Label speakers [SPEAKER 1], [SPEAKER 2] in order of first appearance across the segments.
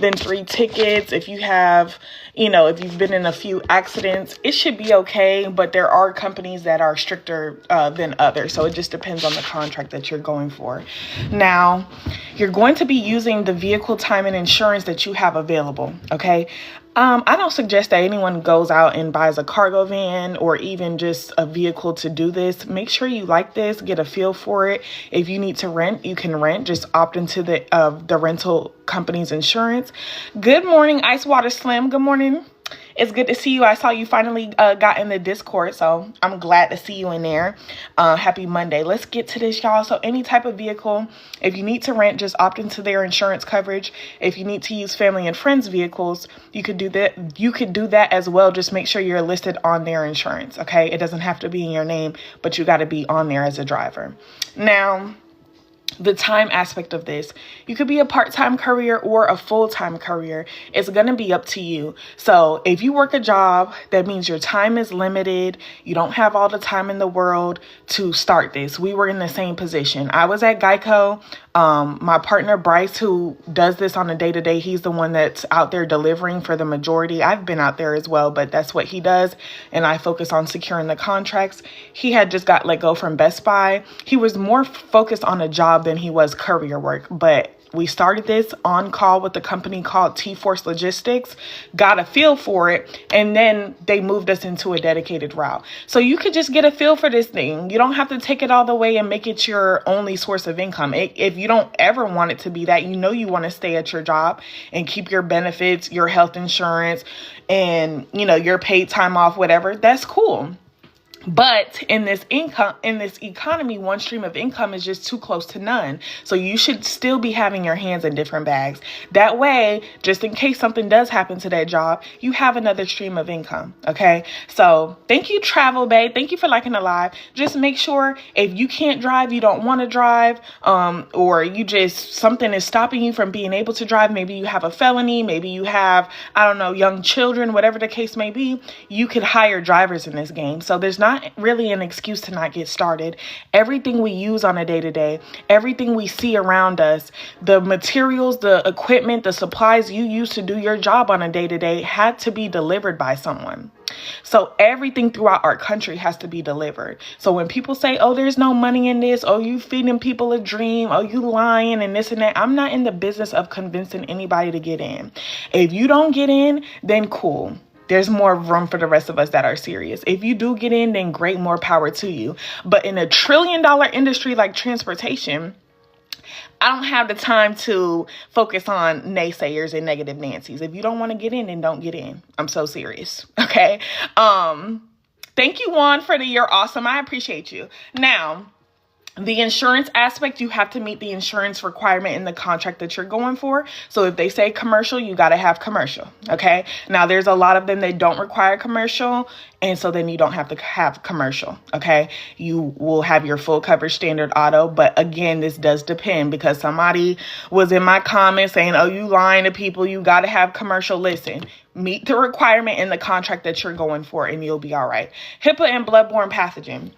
[SPEAKER 1] than 3 tickets, if you have, if you've been in a few accidents, it should be okay. But there are companies that are stricter than others. So it just depends on the contract that you're going for. Now, you're going to be using the vehicle time and insurance that you have available. Okay. I don't suggest that anyone goes out and buys a cargo van or even just a vehicle to do this. Make sure you like this, get a feel for it. If you need to rent, you can rent. Just opt into the rental company's insurance. Good morning, Ice Water Slim. Good morning. It's good to see you. I saw you finally got in the Discord, so I'm glad to see you in there. Happy Monday. Let's get to this, y'all. So any type of vehicle, if you need to rent, just opt into their insurance coverage. If you need to use family and friends vehicles, you could do that. You could do that as well. Just make sure you're listed on their insurance, okay? It doesn't have to be in your name, but you got to be on there as a driver. Now, the time aspect of this, you could be a part-time courier or a full-time courier. It's going to be up to you. So if you work a job, that means your time is limited. You don't have all the time in the world to start this. We were in the same position. I was at Geico. My partner, Bryce, who does this on a day-to-day, he's the one that's out there delivering for the majority. I've been out there as well, but that's what he does. And I focus on securing the contracts. He had just got let go from Best Buy. He was more focused on a job than he was courier work, but we started this on call with a company called T-Force Logistics, got a feel for it, and then they moved us into a dedicated route. So you could just get a feel for this thing. You don't have to take it all the way and make it your only source of income. If you don't ever want it to be that, you want to stay at your job and keep your benefits, your health insurance, and your paid time off, whatever, that's cool. But in this economy, one stream of income is just too close to none. So you should still be having your hands in different bags. That way, just in case something does happen to that job, you have another stream of income. Okay. So thank you, Travel Bay. Thank you for liking the live. Just make sure if you can't drive, you don't want to drive, or something is stopping you from being able to drive. Maybe you have a felony. Maybe you have, young children, whatever the case may be, you could hire drivers in this game. So there's not really an excuse to not get started. Everything we use on a day-to-day, everything we see around us, the materials, the equipment, the supplies you use to do your job on a day-to-day had to be delivered by someone. So everything throughout our country has to be delivered. So when people say, oh, there's no money in this, oh, you feeding people a dream, oh, you lying and this and that, I'm not in the business of convincing anybody to get in. If you don't get in, then cool. There's more room for the rest of us that are serious. If you do get in, then great, more power to you. But in a $1 trillion industry like transportation, I don't have the time to focus on naysayers and negative Nancy's. If you don't want to get in, then don't get in. I'm so serious. Okay. Thank you, Juan, for you're awesome. I appreciate you. Now, the insurance aspect, you have to meet the insurance requirement in the contract that you're going for. So if they say commercial, you got to have commercial. Okay. Now there's a lot of them that don't require commercial. And so then you don't have to have commercial. Okay. You will have your full coverage standard auto. But again, this does depend because somebody was in my comments saying, oh, you lying to people. You got to have commercial. Listen, meet the requirement in the contract that you're going for and you'll be all right. HIPAA and bloodborne pathogen.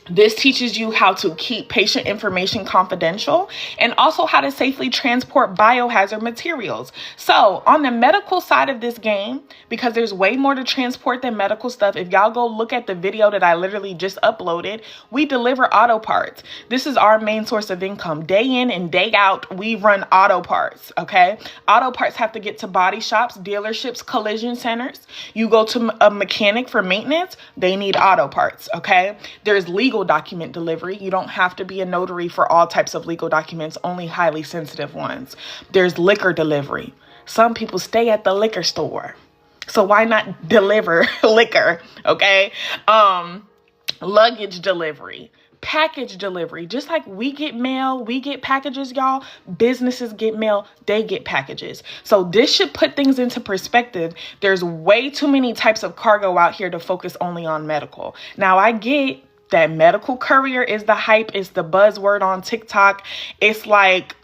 [SPEAKER 1] This teaches you how to keep patient information confidential and also how to safely transport biohazard materials. So on the medical side of this game, because there's way more to transport than medical stuff, if y'all go look at the video that I literally just uploaded, we deliver auto parts. This is our main source of income. Day in and day out, we run auto parts, okay? Auto parts have to get to body shops, dealerships, collision centers. You go to a mechanic for maintenance, they need auto parts, okay? There's legal document delivery. You don't have to be a notary for all types of legal documents, only highly sensitive ones. There's liquor delivery. Some people stay at the liquor store. So why not deliver liquor? Okay. Luggage delivery, package delivery. Just like we get mail, we get packages, y'all. Businesses get mail, they get packages. So this should put things into perspective. There's way too many types of cargo out here to focus only on medical. Now I get that medical courier is the hype, it's the buzzword on TikTok. It's like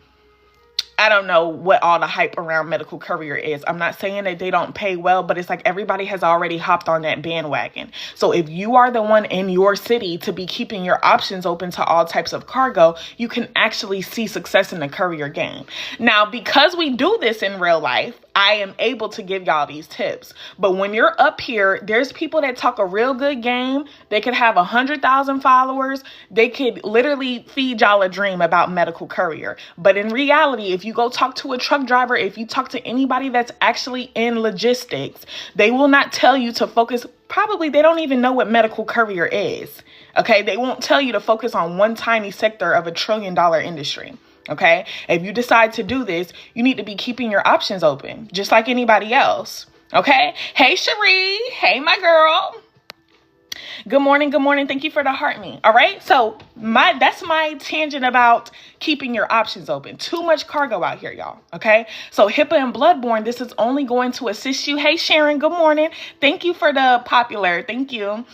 [SPEAKER 1] I don't know what all the hype around medical courier is. I'm not saying that they don't pay well, but it's like everybody has already hopped on that bandwagon. So if you are the one in your city to be keeping your options open to all types of cargo, you can actually see success in the courier game. Now, because we do this in real life, I am able to give y'all these tips. But when you're up here, there's people that talk a real good game. They could have 100,000 followers. They could literally feed y'all a dream about medical courier. But in reality, if you go talk to a truck driver, if you talk to anybody that's actually in logistics, they will not tell you to focus. Probably they don't even know what medical courier is. Okay, they won't tell you to focus on one tiny sector of $1 trillion industry. Okay, if you decide to do this, you need to be keeping your options open, just like anybody else. Okay. Hey, Cherie. Hey, my girl. Good morning. Good morning. Thank you for the heart me. All right. So that's my tangent about keeping your options open. Too much cargo out here, y'all. Okay. So HIPAA and bloodborne, this is only going to assist you. Hey, Sharon. Good morning. Thank you for the popular. Thank you.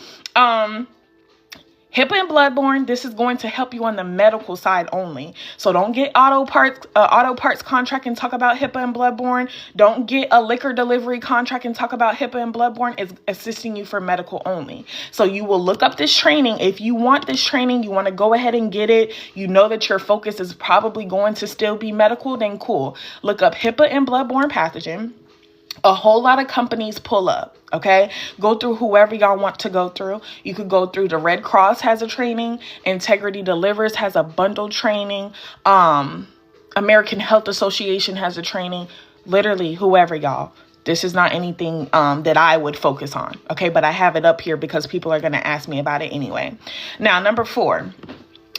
[SPEAKER 1] HIPAA and bloodborne, this is going to help you on the medical side only. So don't get auto parts contract and talk about HIPAA and bloodborne. Don't get a liquor delivery contract and talk about HIPAA and bloodborne. It's assisting you for medical only. So you will look up this training. If you want this training, you want to go ahead and get it. You know that your focus is probably going to still be medical, then cool. Look up HIPAA and bloodborne pathogen. A whole lot of companies pull up. Okay, go through whoever y'all want to go through. You could go through the Red Cross has a training. Integrity Delivers has a bundled training. American Health Association has a training. Literally, whoever, y'all. This is not anything that I would focus on. Okay, but I have it up here because people are going to ask me about it anyway. Now, number 4.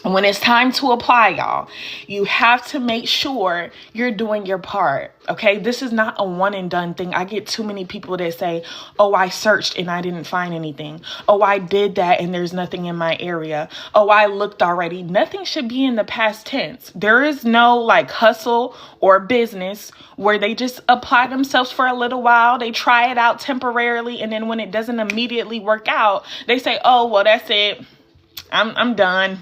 [SPEAKER 1] When it's time to apply, y'all, you have to make sure you're doing your part. Okay, this is not a one and done thing. I get too many people that say, oh, I searched and I didn't find anything. Oh, I did that and there's nothing in my area. Oh, I looked already. Nothing should be in the past tense. There is no like hustle or business where they just apply themselves for a little while. They try it out temporarily. And then when it doesn't immediately work out, they say, oh, well, that's it. I'm done.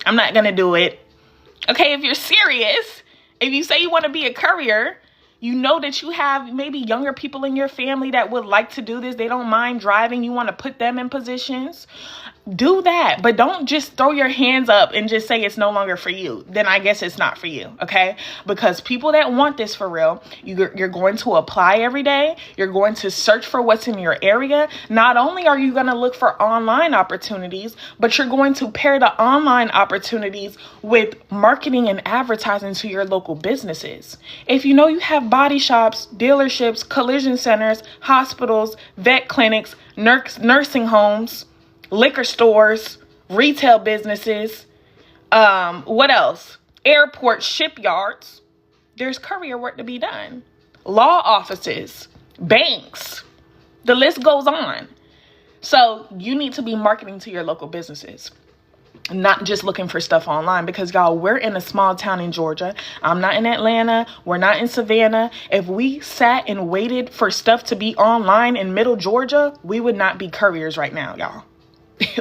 [SPEAKER 1] I'm not going to do it. Okay, if you're serious, if you say you want to be a courier, you know that you have maybe younger people in your family that would like to do this. They don't mind driving. You want to put them in positions. Do that, but don't just throw your hands up and just say it's no longer for you. Then I guess it's not for you, okay? Because people that want this for real, you're going to apply every day. You're going to search for what's in your area. Not only are you going to look for online opportunities, but you're going to pair the online opportunities with marketing and advertising to your local businesses. If you know you have body shops, dealerships, collision centers, hospitals, vet clinics, nursing homes, liquor stores, retail businesses, what else? Airports, shipyards. There's courier work to be done. Law offices, banks. The list goes on. So you need to be marketing to your local businesses, not just looking for stuff online, because y'all, we're in a small town in Georgia. I'm not in Atlanta. We're not in Savannah. If we sat and waited for stuff to be online in middle Georgia, we would not be couriers right now, y'all.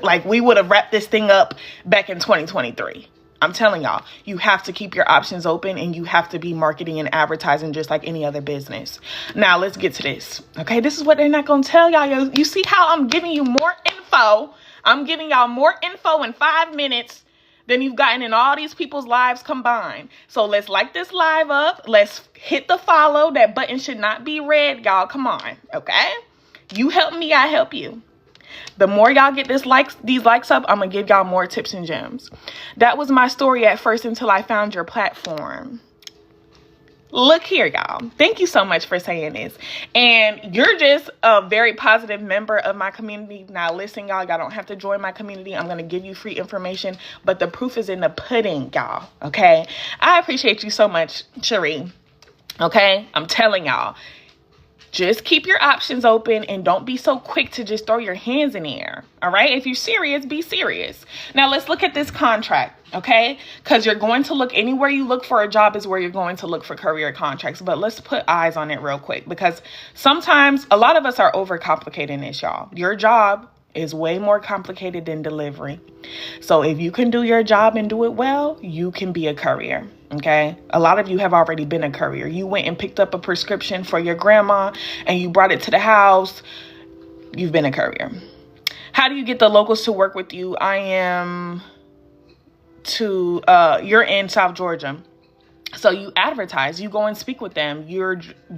[SPEAKER 1] Like, we would have wrapped this thing up back in 2023. I'm telling y'all, you have to keep your options open and you have to be marketing and advertising just like any other business. Now, let's get to this. Okay, this is what they're not going to tell y'all. You see how I'm giving you more info? I'm giving y'all more info in 5 minutes than you've gotten in all these people's lives combined. So let's like this live up. Let's hit the follow. That button should not be red, y'all. Come on, okay? You help me, I help you. The more y'all get these likes up, I'm going to give y'all more tips and gems. That was my story at first until I found your platform. Look here, y'all. Thank you so much for saying this. And you're just a very positive member of my community. Now, listen, y'all don't have to join my community. I'm going to give you free information, but the proof is in the pudding, y'all. Okay? I appreciate you so much, Cherie. Okay? I'm telling y'all. Just keep your options open and don't be so quick to just throw your hands in the air. All right. If you're serious, be serious. Now let's look at this contract. Okay. Because you're going to look anywhere you look for a job is where you're going to look for career contracts. But let's put eyes on it real quick, because sometimes a lot of us are overcomplicating this, y'all. Your job is way more complicated than delivery. So if you can do your job and do it well, you can be a courier. Okay. A lot of you have already been a courier. You went and picked up a prescription for your grandma and you brought it to the house. You've been a courier. How do you get the locals to work with you? You're in South Georgia. So you advertise, you go and speak with them,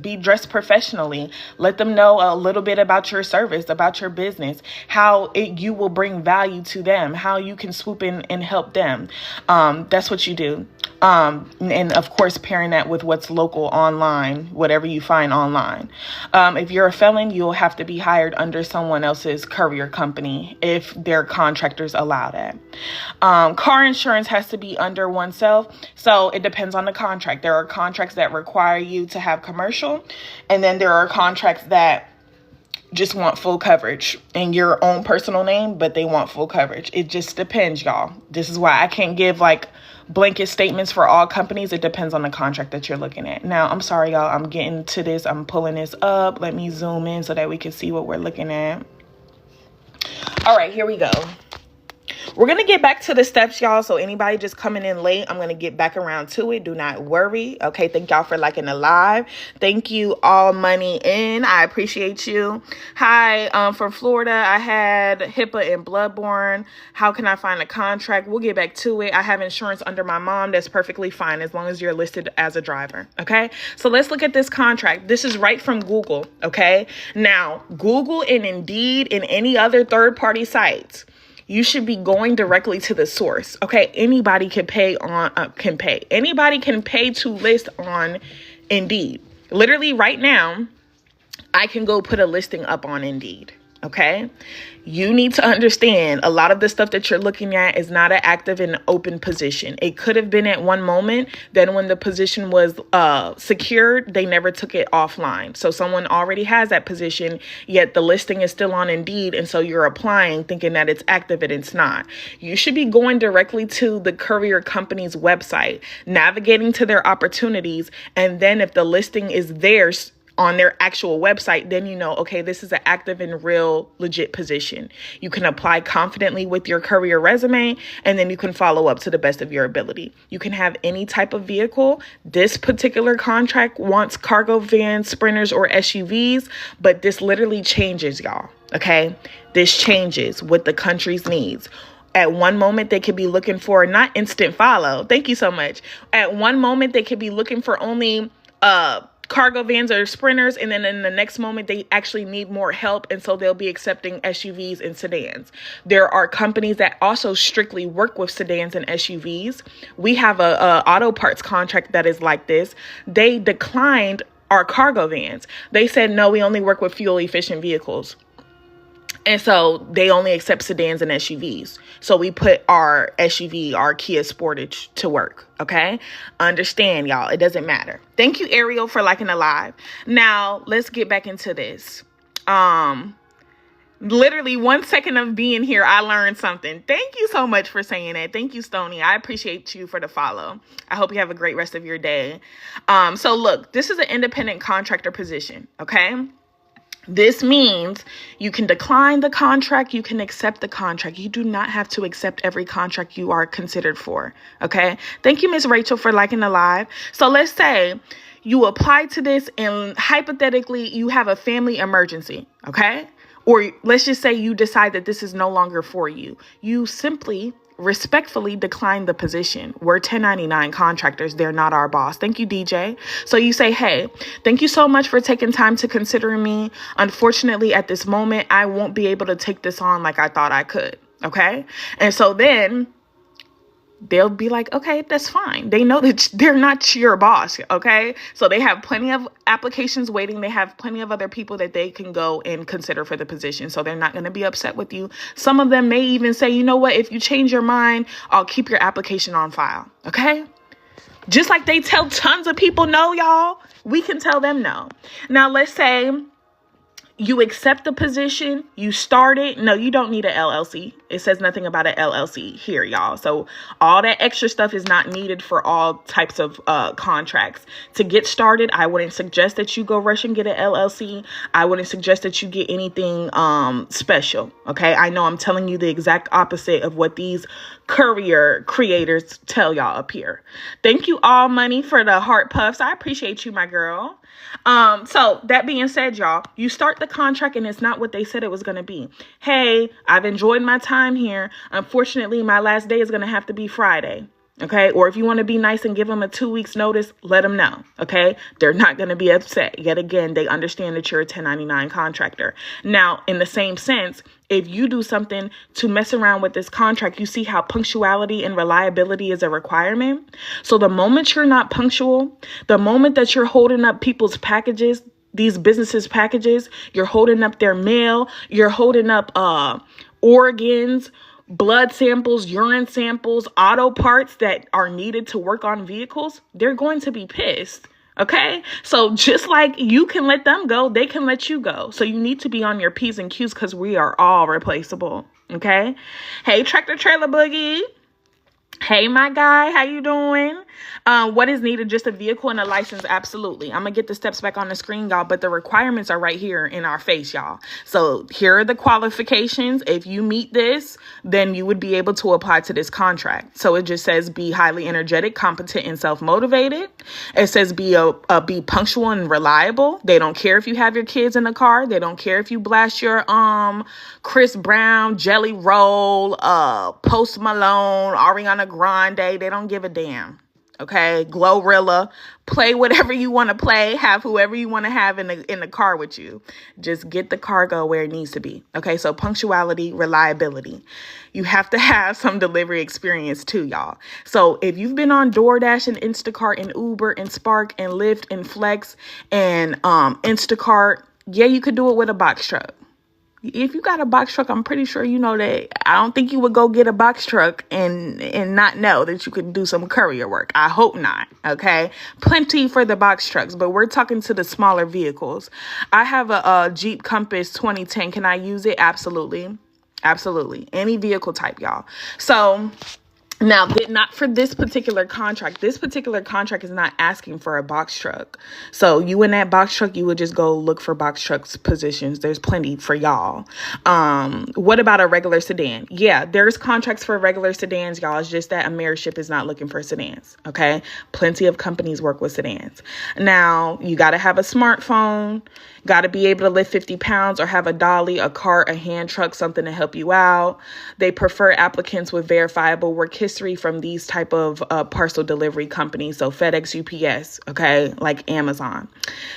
[SPEAKER 1] be dressed professionally, let them know a little bit about your service, about your business, how you will bring value to them, how you can swoop in and help them. That's what you do. And of course, pairing that with what's local online, whatever you find online. If you're a felon, you'll have to be hired under someone else's courier company if their contractors allow that. Car insurance has to be under oneself. So it depends on the contract. There are contracts that require you to have commercial, and then there are contracts that just want full coverage in your own personal name, but they want full coverage. It just depends, y'all. This is why I can't give like blanket statements for all companies. It depends on the contract that you're looking at. Now, I'm sorry, y'all. I'm getting to this. I'm pulling this up. Let me zoom in so that we can see what we're looking at. All right, here we go. We're going to get back to the steps, y'all. So anybody just coming in late, I'm going to get back around to it. Do not worry. Okay. Thank y'all for liking the live. Thank you, All Money In. I appreciate you. Hi, from Florida. I had HIPAA and Bloodborne. How can I find a contract? We'll get back to it. I have insurance under my mom. That's perfectly fine as long as you're listed as a driver. Okay. So let's look at this contract. This is right from Google. Okay. Now, Google and Indeed and any other third-party sites, you should be going directly to the source. Okay. Anybody can pay. Anybody can pay to list on Indeed. Literally right now, I can go put a listing up on Indeed. Okay. You need to understand a lot of the stuff that you're looking at is not an active and open position. It could have been at one moment. Then when the position was secured, they never took it offline. So someone already has that position, yet the listing is still on Indeed. And so you're applying thinking that it's active and it's not. You should be going directly to the courier company's website, navigating to their opportunities. And then if the listing is theirs on their actual website, then you know, okay, this is an active and real legit position. You can apply confidently with your courier resume, and then you can follow up to the best of your ability. You can have any type of vehicle. This particular contract wants cargo vans, sprinters, or SUVs, but this literally changes, y'all. Okay. This changes with the country's needs. At one moment, they could be looking for not instant follow. Thank you so much. At one moment, they could be looking for only, cargo vans or sprinters, and then in the next moment they actually need more help, and so they'll be accepting SUVs and sedans. There are companies that also strictly work with sedans and SUVs. We have a auto parts contract that is like this. They declined our cargo vans. They said, no, we only work with fuel efficient vehicles. And so they only accept sedans and SUVs. So we put our SUV, our Kia Sportage, to work. Okay. Understand, y'all. It doesn't matter. Thank you, Ariel, for liking the live. Now let's get back into this. Literally 1 second of being here, I learned something. Thank you so much for saying that. Thank you, Stony. I appreciate you for the follow. I hope you have a great rest of your day. So look, this is an independent contractor position. Okay. This means you can decline the contract. You can accept the contract. You do not have to accept every contract you are considered for. Okay. Thank you, Miss Rachel, for liking the live. So let's say you apply to this and hypothetically you have a family emergency. Okay. Or let's just say you decide that this is no longer for you. You simply respectfully decline the position. We're 1099 contractors. They're not our boss. Thank you, DJ. So you say, hey, thank you so much for taking time to consider me. Unfortunately, at this moment, I won't be able to take this on like I thought I could. Okay. And so then they'll be like, okay, that's fine. They know that they're not your boss. Okay. So they have plenty of applications waiting. They have plenty of other people that they can go and consider for the position. So they're not going to be upset with you. Some of them may even say, you know what, if you change your mind, I'll keep your application on file. Okay. Just like they tell tons of people no, y'all, we can tell them no. Now, let's say You accept the position, you start it. No, you don't need an LLC. It says nothing about an LLC here, y'all. So all that extra stuff is not needed for all types of contracts. To get started, I wouldn't suggest that you go rush and get an LLC. I wouldn't suggest that you get anything special. Okay, I know I'm telling you the exact opposite of what these Courier creators tell y'all up here. Thank you, All Money, for the heart puffs. I appreciate you, my girl. So that being said, y'all, you start the contract and it's not what they said it was going to be. Hey, I've enjoyed my time here. Unfortunately, my last day is going to have to be Friday. Okay. Or if you want to be nice and give them a 2 weeks notice, let them know. Okay. They're not going to be upset. Yet again, they understand that you're a 1099 contractor. Now, in the same sense, if you do something to mess around with this contract, you see how punctuality and reliability is a requirement. So the moment you're not punctual, the moment that you're holding up people's packages, these businesses' packages, you're holding up their mail, you're holding up organs, blood samples, urine samples, auto parts that are needed to work on vehicles, they're going to be pissed. Okay, so just like you can let them go, they can let you go. So you need to be on your P's and Q's because we are all replaceable. Okay. Hey, Tractor Trailer Boogie. Hey, my guy, how you doing? What is needed? Just a vehicle and a license. Absolutely. I'm gonna get the steps back on the screen, y'all, but the requirements are right here in our face, y'all. So here are the qualifications. If you meet this, then you would be able to apply to this contract. So it just says be highly energetic, competent, and self-motivated. It says be punctual and reliable. They don't care if you have your kids in the car. They don't care if you blast your Chris Brown, Jelly Roll, Post Malone, Ariana Grande. They don't give a damn. Okay, Glorilla, play whatever you want to play, have whoever you want to have in the car with you. Just get the cargo where it needs to be. Okay, so punctuality, reliability. You have to have some delivery experience too, y'all. So if you've been on DoorDash and Instacart and Uber and Spark and Lyft and Flex and Instacart, yeah, you could do it with a box truck. If you got a box truck, I'm pretty sure you know that. I don't think you would go get a box truck and not know that you could do some courier work. I hope not. Okay. Plenty for the box trucks, but we're talking to the smaller vehicles. I have a Jeep Compass 2010. Can I use it? Absolutely. Absolutely. Any vehicle type, y'all. So now, not for this particular contract. This particular contract is not asking for a box truck. So you in that box truck, you would just go look for box trucks positions. There's plenty for y'all. What about a regular sedan? Yeah, there's contracts for regular sedans, y'all. It's just that Ameriship is not looking for sedans. Okay. Plenty of companies work with sedans. Now, you got to have a smartphone. Got to be able to lift 50 pounds or have a dolly, a cart, a hand truck, something to help you out. They prefer applicants with verifiable work history from these type of parcel delivery companies. So FedEx, UPS, okay, like Amazon.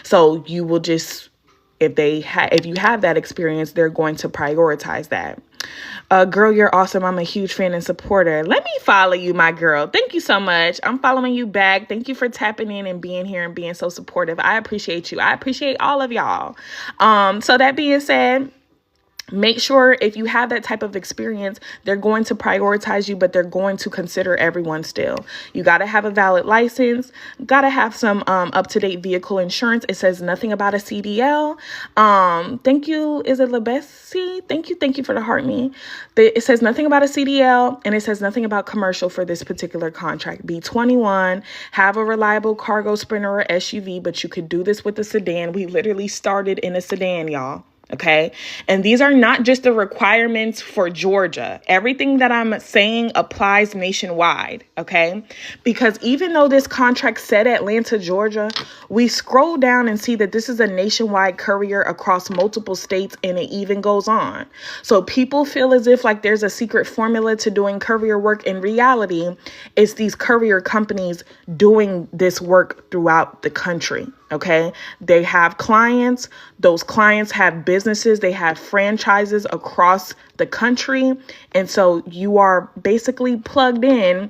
[SPEAKER 1] So you will just, if you have that experience, they're going to prioritize that. Girl, you're awesome. I'm a huge fan and supporter. Let me follow you, my girl. Thank you so much. I'm following you back. Thank you for tapping in and being here and being so supportive. I appreciate you. I appreciate all of y'all. So that being said, make sure if you have that type of experience, they're going to prioritize you, but they're going to consider everyone still. You got to have a valid license, got to have some up-to-date vehicle insurance. It says nothing about a CDL. Thank you. Is it Lebesi? Thank you. Thank you for the heart me. It says nothing about a CDL and it says nothing about commercial for this particular contract. Be 21, have a reliable cargo Sprinter or SUV, but you could do this with a sedan. We literally started in a sedan, y'all. Okay. And these are not just the requirements for Georgia. Everything that I'm saying applies nationwide. Okay. Because even though this contract said Atlanta, Georgia, we scroll down and see that this is a nationwide courier across multiple states, and it even goes on. So people feel as if like there's a secret formula to doing courier work. In reality, it's these courier companies doing this work throughout the country. Okay. They have clients. Those clients have businesses. They have franchises across the country. And so you are basically plugged in.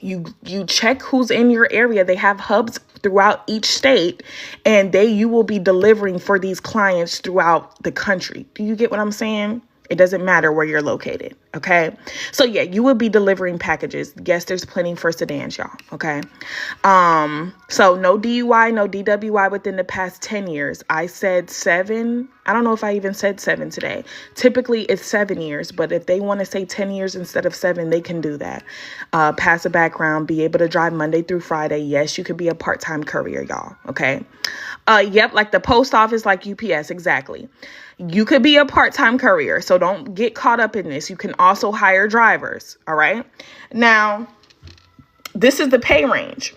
[SPEAKER 1] You check who's in your area. They have hubs throughout each state, and you will be delivering for these clients throughout the country. Do you get what I'm saying? It doesn't matter where you're located. Okay. So yeah, you will be delivering packages. Yes, there's plenty for sedans, y'all. Okay. So no DUI, no DWI within the past 10 years. I said 7. I don't know if I even said 7 today. Typically it's 7 years, but if they want to say 10 years instead of 7, they can do that. Pass a background, be able to drive Monday through Friday. Yes, you could be a part-time courier, y'all. Okay. Yep. Like the post office, like UPS. Exactly. You could be a part-time courier, so don't get caught up in this. You can also hire drivers, all right? Now, this is the pay range.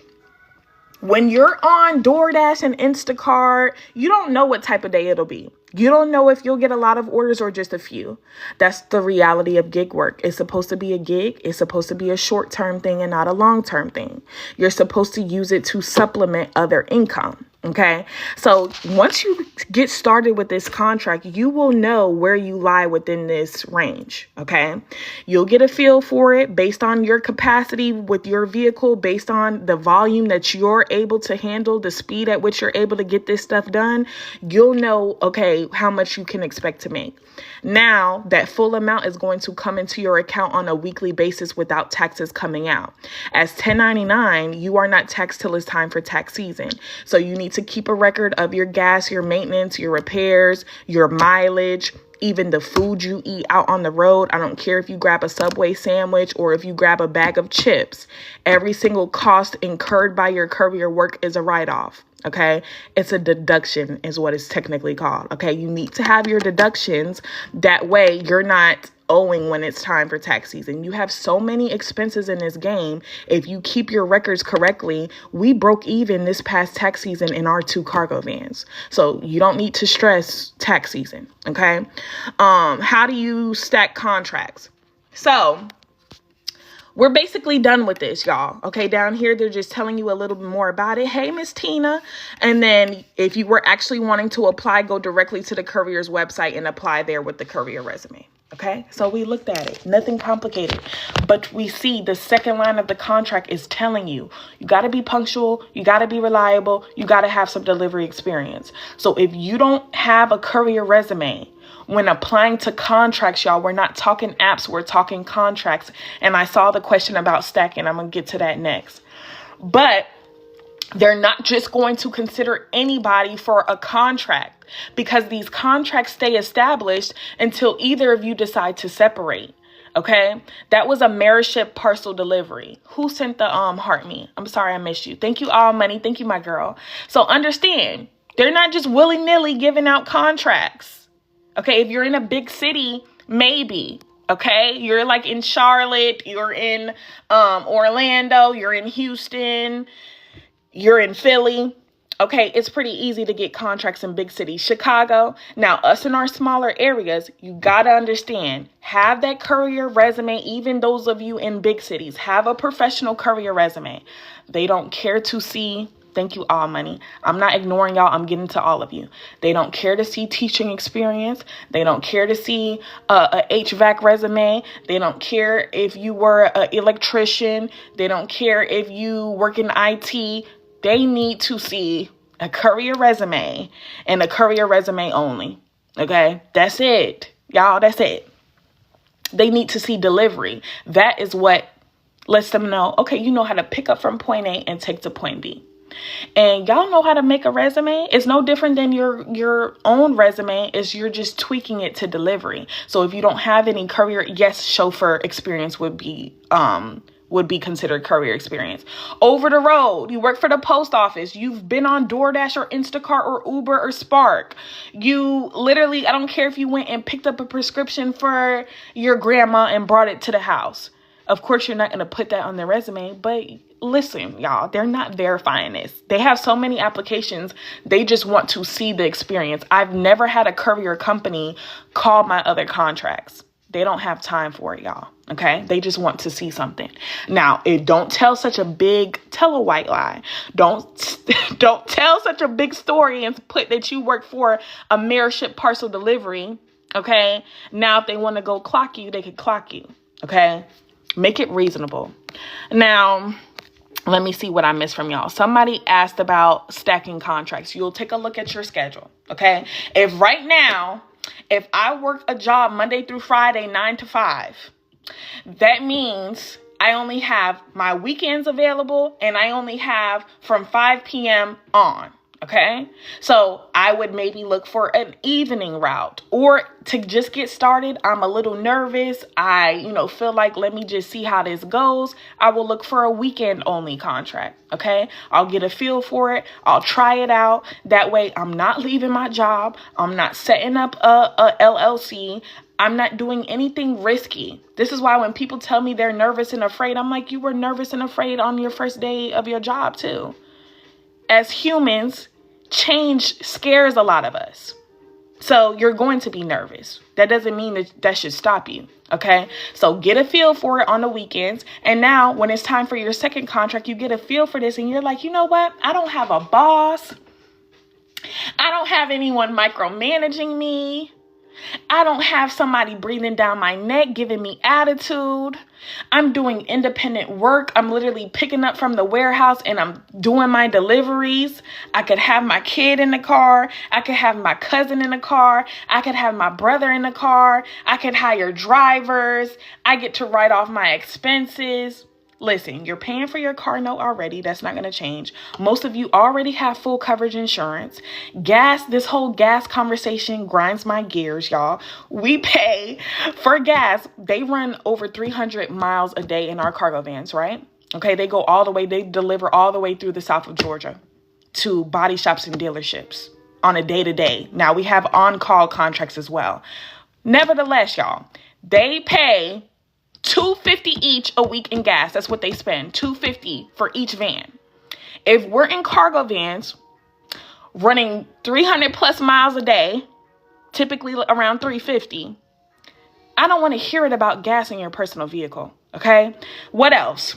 [SPEAKER 1] When you're on DoorDash and Instacart, you don't know what type of day it'll be. You don't know if you'll get a lot of orders or just a few. That's the reality of gig work. It's supposed to be a gig. It's supposed to be a short-term thing and not a long-term thing. You're supposed to use it to supplement other income. Okay. So once you get started with this contract, you will know where you lie within this range. Okay. You'll get a feel for it based on your capacity with your vehicle, based on the volume that you're able to handle, the speed at which you're able to get this stuff done. You'll know, okay, how much you can expect to make. Now that full amount is going to come into your account on a weekly basis without taxes coming out. As 1099, you are not taxed till it's time for tax season. So you need to keep a record of your gas, your maintenance, your repairs, your mileage, even the food you eat out on the road. I don't care if you grab a Subway sandwich or if you grab a bag of chips. Every single cost incurred by your courier work is a write-off. Okay, it's a deduction is what it's technically called. Okay, you need to have your deductions. That way you're not owing when it's time for tax season. You have so many expenses in this game. If you keep your records correctly, we broke even this past tax season in our 2 cargo vans. So you don't need to stress tax season. Okay. How do you stack contracts? So we're basically done with this, y'all. Okay, down here, they're just telling you a little bit more about it. Hey, Miss Tina. And then if you were actually wanting to apply, go directly to the courier's website and apply there with the courier resume. Okay, so we looked at it. Nothing complicated. But we see the second line of the contract is telling you, you got to be punctual. You got to be reliable. You got to have some delivery experience. So if you don't have a courier resume, when applying to contracts, y'all, we're not talking apps, we're talking contracts. And I saw the question about stacking. I'm going to get to that next. But they're not just going to consider anybody for a contract because these contracts stay established until either of you decide to separate. Okay, that was a Meriship parcel delivery. Who sent the heart me? I'm sorry I missed you. Thank you, all money. Thank you, my girl. So understand, they're not just willy-nilly giving out contracts. Okay, if you're in a big city, maybe. Okay, you're like in Charlotte, you're in Orlando, you're in Houston, you're in Philly. Okay, it's pretty easy to get contracts in big cities. Chicago. Now, us in our smaller areas, you got to understand, have that courier resume. Even those of you in big cities, have a professional courier resume. They don't care to see. Thank you, all money. I'm not ignoring y'all. I'm getting to all of you. They don't care to see teaching experience. They don't care to see a HVAC resume. They don't care if you were an electrician. They don't care if you work in IT. They need to see a courier resume and a courier resume only. Okay, that's it. Y'all, that's it. They need to see delivery. That is what lets them know, okay, you know how to pick up from point A and take to point B. And y'all know how to make a resume. It's no different than your own resume. Is you're just tweaking it to delivery. So if you don't have any courier, yes, chauffeur experience would be considered courier experience. Over the road, you work for the post office. You've been on DoorDash or Instacart or Uber or Spark. You literally, I don't care if you went and picked up a prescription for your grandma and brought it to the house. Of course, you're not going to put that on their resume, but listen, y'all, they're not verifying this. They have so many applications. They just want to see the experience. I've never had a courier company call my other contracts. They don't have time for it, y'all. Okay. They just want to see something. Now, don't tell a white lie. Don't tell such a big story and put that you work for a Meriship parcel delivery. Okay. Now, if they want to go clock you, they could clock you. Okay. Make it reasonable. Now, let me see what I missed from y'all. Somebody asked about stacking contracts. You'll take a look at your schedule. Okay. If I work a job Monday through Friday, 9 to 5, That means I only have my weekends available, and I only have from 5 p.m. on. Okay, so I would maybe look for an evening route, or to just get started. I'm a little nervous. I, feel like, let me just see how this goes. I will look for a weekend only contract. Okay, I'll get a feel for it. I'll try it out. That way I'm not leaving my job. I'm not setting up a LLC. I'm not doing anything risky. This is why when people tell me they're nervous and afraid, I'm like, you were nervous and afraid on your first day of your job too. As humans, change scares a lot of us. So you're going to be nervous. That doesn't mean that should stop you. Okay. So get a feel for it on the weekends. And now when it's time for your second contract, you get a feel for this and you're like, you know what? I don't have a boss. I don't have anyone micromanaging me. I don't have somebody breathing down my neck, giving me attitude. I'm doing independent work. I'm literally picking up from the warehouse and I'm doing my deliveries. I could have my kid in the car. I could have my cousin in the car. I could have my brother in the car. I could hire drivers. I get to write off my expenses. Listen, you're paying for your car note already. That's not going to change. Most of you already have full coverage insurance. Gas, this whole gas conversation grinds my gears, y'all. We pay for gas. They run over 300 miles a day in our cargo vans, right? Okay, they go all the way. They deliver all the way through the south of Georgia to body shops and dealerships on a day-to-day. Now, we have on-call contracts as well. Nevertheless, y'all, they pay $250 each a week in gas. That's what they spend. $250 for each van. If we're in cargo vans running 300 plus miles a day, typically around 350, I don't want to hear it about gas in your personal vehicle. Okay. What else?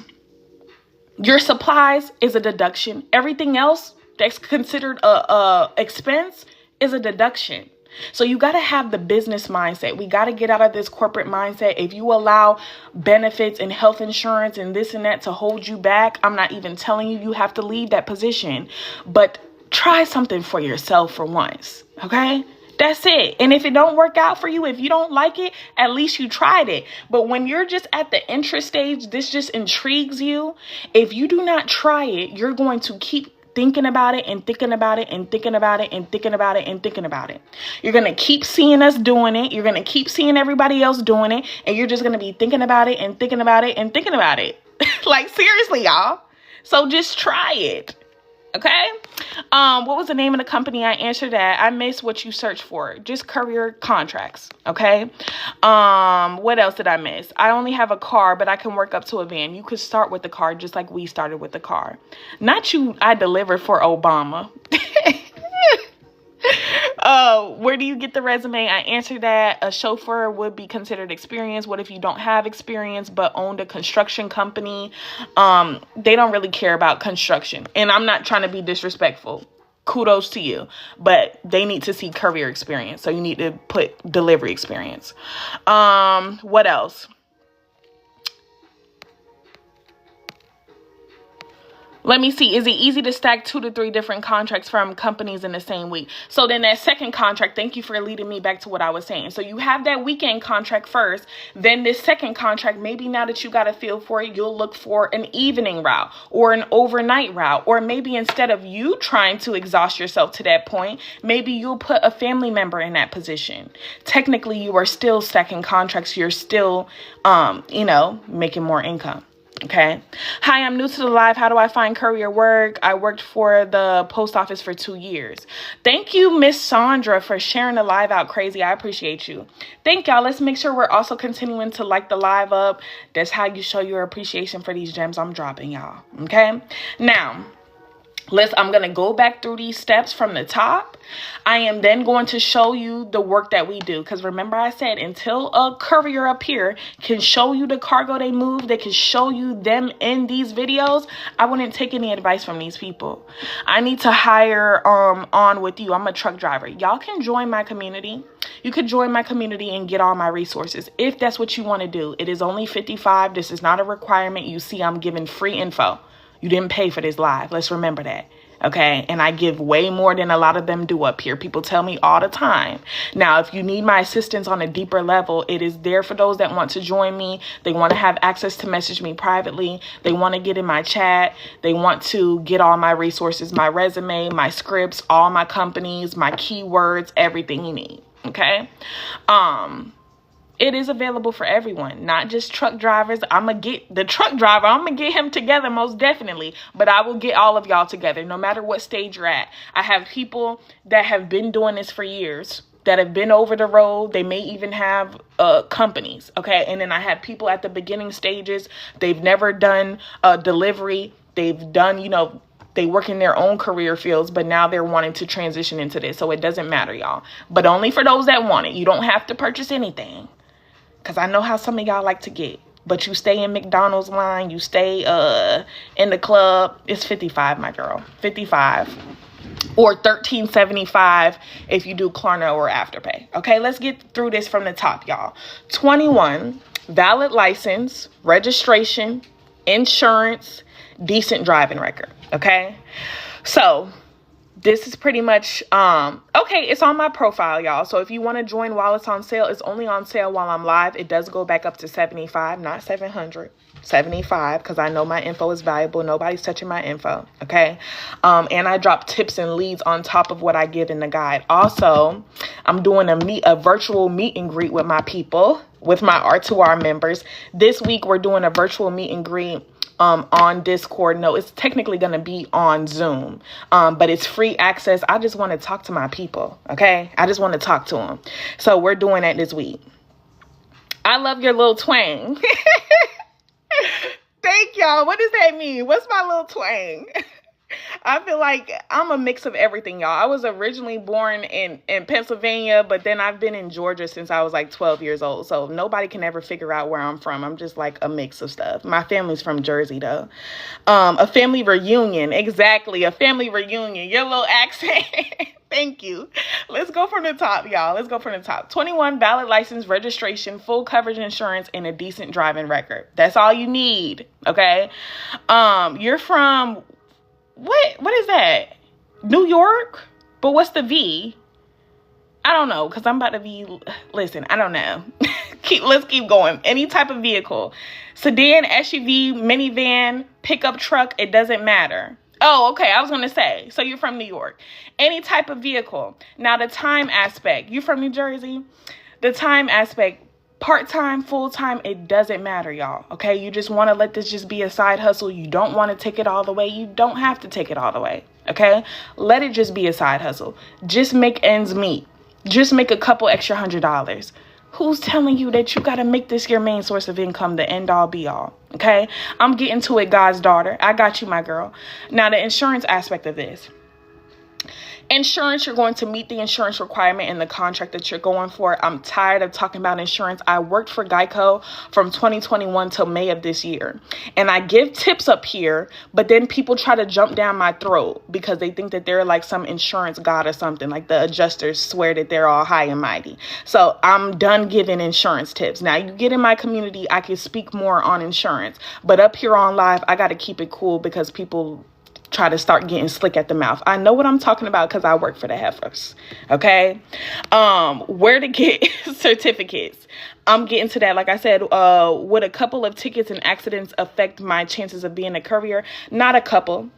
[SPEAKER 1] Your supplies is a deduction. Everything else that's considered a expense is a deduction. So you got to have the business mindset. We got to get out of this corporate mindset. If you allow benefits and health insurance and this and that to hold you back, I'm not even telling you you have to leave that position, but try something for yourself for once. Okay. That's it. And if it don't work out for you, if you don't like it, at least you tried it. But when you're just at the interest stage, this just intrigues you. If you do not try it, you're going to keep thinking about it and thinking about it and thinking about it and thinking about it and thinking about it. You're going to keep seeing us doing it. You're going to keep seeing everybody else doing it. And you're just going to be thinking about it and thinking about it and thinking about it. Like, seriously, y'all. So just try it. Okay. What was the name of the company? I answered that. I missed what you searched for. Just Courier contracts. Okay. What else did I miss? I only have a car, but I can work up to a van. You could start with the car just like we started with the car. Not you. I delivered for Obama. Where do you get the resume? I answered that. A chauffeur would be considered experienced. What if you don't have experience but owned a construction company? They don't really care about construction. And I'm not trying to be disrespectful. Kudos to you. But they need to see career experience. So you need to put delivery experience. What else? Let me see. Is it easy to stack 2 to 3 different contracts from companies in the same week? So then that second contract, thank you for leading me back to what I was saying. So you have that weekend contract first. Then this second contract, maybe now that you got a feel for it, you'll look for an evening route or an overnight route. Or maybe instead of you trying to exhaust yourself to that point, maybe you'll put a family member in that position. Technically, you are still stacking contracts. You're still, making more income. Okay. Hi, I'm new to the live. How do I find Courier work? I worked for the post office for 2 years. Thank you, Miss Sandra, for sharing the live out crazy. I appreciate you. Thank y'all. Let's make sure we're also continuing to like the live up. That's how you show your appreciation for these gems I'm dropping, y'all. Okay. Now, I'm going to go back through these steps from the top. I am then going to show you the work that we do. Because remember I said until a courier up here can show you the cargo they move, they can show you them in these videos, I wouldn't take any advice from these people. I need to hire on with you. I'm a truck driver. Y'all can join my community. You could join my community and get all my resources if that's what you want to do. It is only $55. This is not a requirement. You see, I'm giving free info. You didn't pay for this live. Let's remember that. Okay, and I give way more than a lot of them do up here. People tell me all the time. Now, if you need my assistance on a deeper level, it is there for those that want to join me. They want to have access to message me privately. They want to get in my chat. They want to get all my resources, my resume, my scripts, all my companies, my keywords, everything you need. Okay. It is available for everyone, not just truck drivers. I'm going to get the truck driver. I'm going to get him together most definitely. But I will get all of y'all together no matter what stage you're at. I have people that have been doing this for years, that have been over the road. They may even have companies. Okay. And then I have people at the beginning stages. They've never done a delivery. They've done, they work in their own career fields, but now they're wanting to transition into this. So it doesn't matter, y'all. But only for those that want it. You don't have to purchase anything. Because I know how some of y'all like to get. But you stay in McDonald's line. You stay in the club. It's $55, my girl. $55. Or $13.75 if you do Klarna or Afterpay. Okay, let's get through this from the top, y'all. 21, valid license, registration, insurance, decent driving record. Okay, so this is pretty much, okay, it's on my profile, y'all. So if you want to join while it's on sale, it's only on sale while I'm live. It does go back up to $75, not $700, $75, because I know my info is valuable. Nobody's touching my info, okay? And I drop tips and leads on top of what I give in the guide. Also, I'm doing a virtual meet and greet with my people, with my R2R members. This week, we're doing a virtual meet and greet on Discord. No, it's technically going to be on Zoom, but it's free access. I just want to talk to my people. Okay. I just want to talk to them. So we're doing that this week. I love your little twang. Thank y'all. What does that mean? What's my little twang? I feel like I'm a mix of everything, y'all. I was originally born in Pennsylvania, but then I've been in Georgia since I was like 12 years old. So nobody can ever figure out where I'm from. I'm just like a mix of stuff. My family's from Jersey, though. A family reunion. Exactly. A family reunion. Your little accent. Thank you. Let's go from the top, y'all. Let's go from the top. 21, valid license, registration, full coverage insurance, and a decent driving record. That's all you need. Okay. You're from... What is that? New York? But what's the V? I don't know, because I'm about to be... Listen, I don't know. Let's keep going. Any type of vehicle. Sedan, SUV, minivan, pickup truck, it doesn't matter. Oh, okay. I was going to say, so you're from New York. Any type of vehicle. Now, the time aspect. You from New Jersey? The time aspect. Part-time, full-time, it doesn't matter, y'all. Okay, you just want to let this just be a side hustle. You don't want to take it all the way. You don't have to take it all the way. Okay, let it just be a side hustle. Just make ends meet. Just make a couple extra $100. Who's telling you that you got to make this your main source of income, the end all be all? Okay, I'm getting to it, God's daughter. I got you, my girl. Now, the insurance aspect of this. Insurance, you're going to meet the insurance requirement in the contract that you're going for. I'm tired of talking about insurance. I worked for Geico from 2021 till May of this year. And I give tips up here, but then people try to jump down my throat because they think that they're like some insurance god or something. Like the adjusters swear that they're all high and mighty. So I'm done giving insurance tips. Now you get in my community, I can speak more on insurance. But up here on live, I got to keep it cool because people try to start getting slick at the mouth. I know what I'm talking about because I work for the heifers. Okay. Where to get certificates. I'm getting to that. Like I said, would a couple of tickets and accidents affect my chances of being a courier? Not a couple,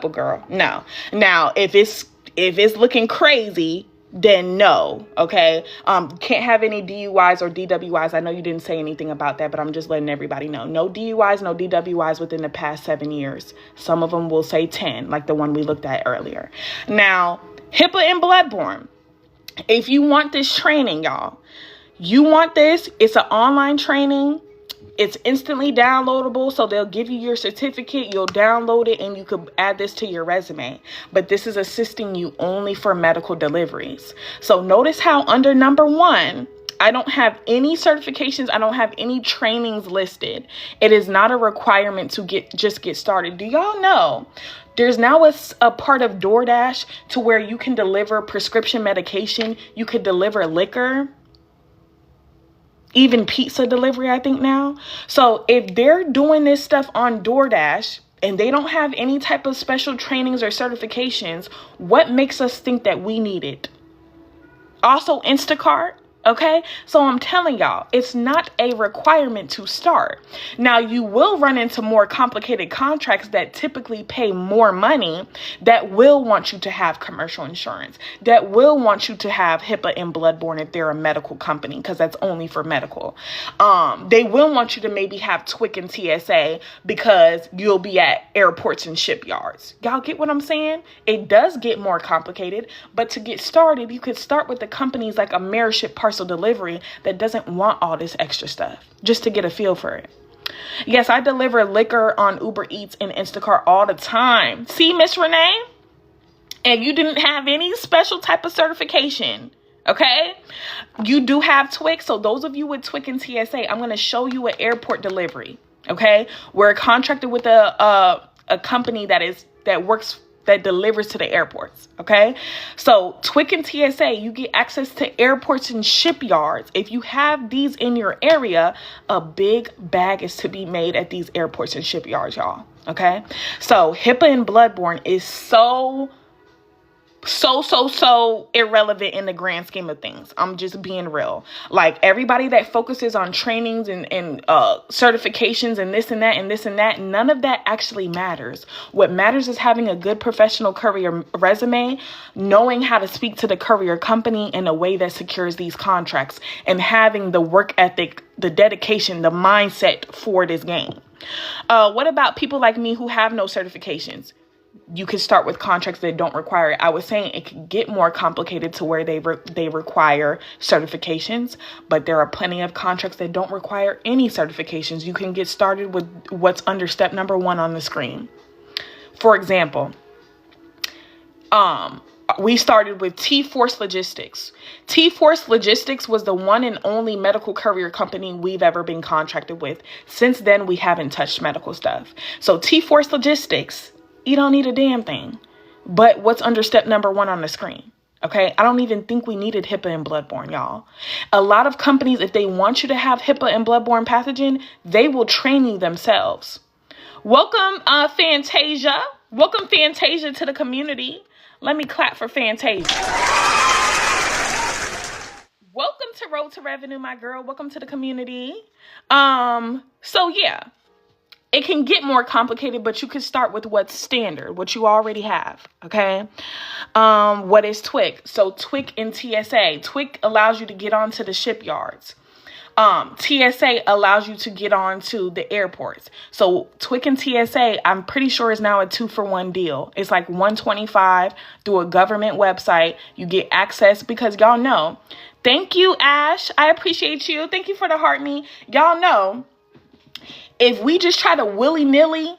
[SPEAKER 1] girl. No. Now, if it's looking crazy, then no. Okay. Can't have any DUIs or DWIs. I know you didn't say anything about that, but I'm just letting everybody know. No DUIs, no DWIs within the past 7 years. Some of them will say 10, like the one we looked at earlier. Now, HIPAA and bloodborne. If you want this training, y'all, you want this, it's an online training. It's instantly downloadable, so they'll give you your certificate, you'll download it, and you could add this to your resume. But this is assisting you only for medical deliveries. So notice how under number 1, I don't have any certifications, I don't have any trainings listed. It is not a requirement to get started. Do y'all know there's now a part of DoorDash to where you can deliver prescription medication, you could deliver liquor, even pizza delivery, I think now. So if they're doing this stuff on DoorDash, and they don't have any type of special trainings or certifications, what makes us think that we need it? Also, Instacart. Okay, so I'm telling y'all, it's not a requirement to start. Now, you will run into more complicated contracts that typically pay more money, that will want you to have commercial insurance, that will want you to have HIPAA and bloodborne if they're a medical company, because that's only for medical. They will want you to maybe have TWIC and TSA because you'll be at airports and shipyards. Y'all get what I'm saying? It does get more complicated, but to get started, you could start with the companies like Ameriship Parcel Delivery that doesn't want all this extra stuff, just to get a feel for it. Yes, I deliver liquor on Uber Eats and Instacart all the time. See, Miss Renee? And you didn't have any special type of certification. Okay? You do have TWIC. So those of you with TWIC and TSA, I'm going to show you an airport delivery. Okay? We're contracted with a company that delivers to the airports. Okay, so TWIC and TSA, you get access to airports and shipyards. If you have these in your area, a big bag is to be made at these airports and shipyards, y'all. Okay, so HIPAA and bloodborne is so irrelevant in the grand scheme of things. I'm just being real. Like, everybody that focuses on trainings and certifications and this and that, none of that actually matters. What matters is having a good professional courier resume, knowing how to speak to the courier company in a way that secures these contracts, and having the work ethic, the dedication, the mindset for this game. What about people like me who have no certifications? You can start with contracts that don't require it. I was saying it can get more complicated to where they require certifications, but there are plenty of contracts that don't require any certifications. You can get started with what's under step number 1 on the screen. For example, we started with T-Force Logistics. T-Force Logistics was the one and only medical courier company we've ever been contracted with. Since then, we haven't touched medical stuff. So T-Force Logistics, you don't need a damn thing. But what's under step number 1 on the screen? Okay, I don't even think we needed HIPAA and bloodborne, y'all. A lot of companies, if they want you to have HIPAA and bloodborne pathogen, they will train you themselves. Welcome, Fantasia. Welcome, Fantasia, to the community. Let me clap for Fantasia. Welcome to Road to Revenue, my girl. Welcome to the community. So yeah. It can get more complicated, but you can start with what's standard, what you already have, okay? What is TWIC? So TWIC and TSA. TWIC allows you to get onto the shipyards. TSA allows you to get onto the airports. So TWIC and TSA, I'm pretty sure is now a 2-for-1 deal. It's like $125 through a government website. You get access because y'all know. Thank you, Ash. I appreciate you. Thank you for the heart me. Y'all know. If we just try to willy-nilly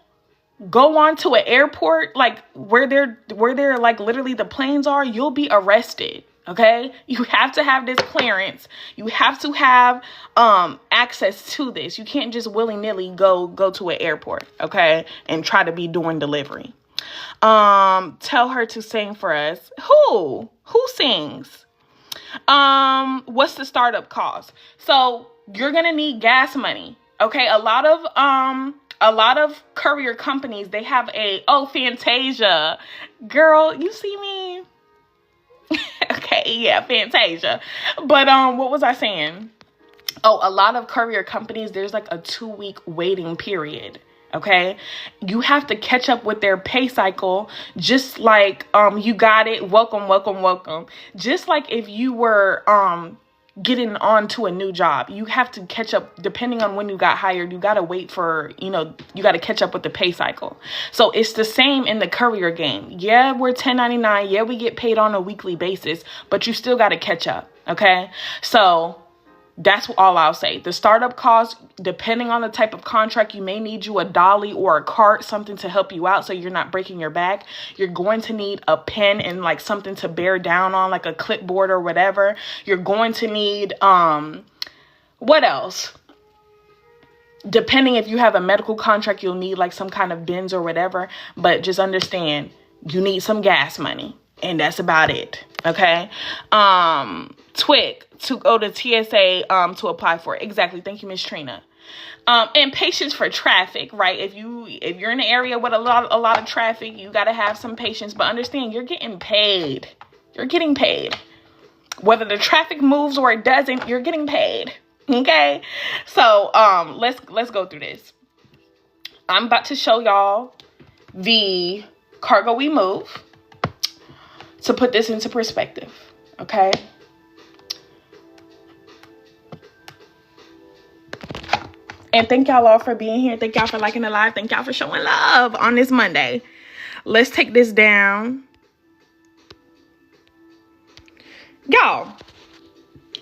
[SPEAKER 1] go on to an airport, like where they're like literally the planes are, you'll be arrested. Okay, you have to have this clearance. You have to have access to this. You can't just willy-nilly go to an airport, okay, and try to be doing delivery. Tell her to sing for us. Who sings? What's the startup cost? So you're gonna need gas money. Okay, a lot of courier companies, they have Fantasia. Girl, you see me? Okay, yeah, Fantasia. But what was I saying? A lot of courier companies, there's like a 2-week waiting period. Okay, you have to catch up with their pay cycle, just like you got it. Welcome. Just like if you were getting on to a new job, you have to catch up. Depending on when you got hired, you got to wait for, you got to catch up with the pay cycle. So it's the same in the courier game. Yeah, we're 1099. Yeah, we get paid on a weekly basis, but you still got to catch up. Okay, so that's all I'll say. The startup cost, depending on the type of contract, you may need you a dolly or a cart, something to help you out so you're not breaking your back. You're going to need a pen and like something to bear down on, like a clipboard or whatever. You're going to need, what else? Depending if you have a medical contract, you'll need like some kind of bins or whatever. But just understand, you need some gas money. And that's about it. Okay. TWIC to go to TSA to apply for it. Exactly. Thank you, Miss Trina. And patience for traffic, right? If you're in an area with a lot of traffic, you got to have some patience, but understand you're getting paid. You're getting paid. Whether the traffic moves or it doesn't, you're getting paid. Okay? So, let's go through this. I'm about to show y'all the cargo we move to put this into perspective. Okay? And thank y'all all for being here. Thank y'all for liking the live. Thank y'all for showing love on this Monday. Let's take this down. Y'all,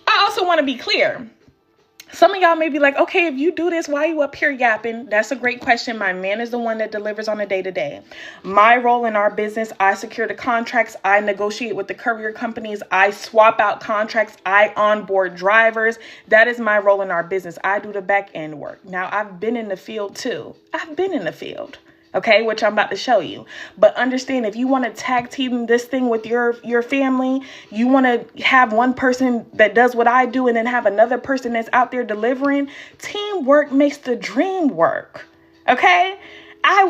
[SPEAKER 1] I also want to be clear. Some of y'all may be like, okay, if you do this, why are you up here yapping? That's a great question. My man is the one that delivers on a day-to-day. My role in our business, I secure the contracts. I negotiate with the courier companies. I swap out contracts. I onboard drivers. That is my role in our business. I do the back end work. Now, I've been in the field too. I've been in the field. Okay, which I'm about to show you. But understand, if you want to tag team this thing with your family, you want to have one person that does what I do and then have another person that's out there delivering, teamwork makes the dream work. Okay?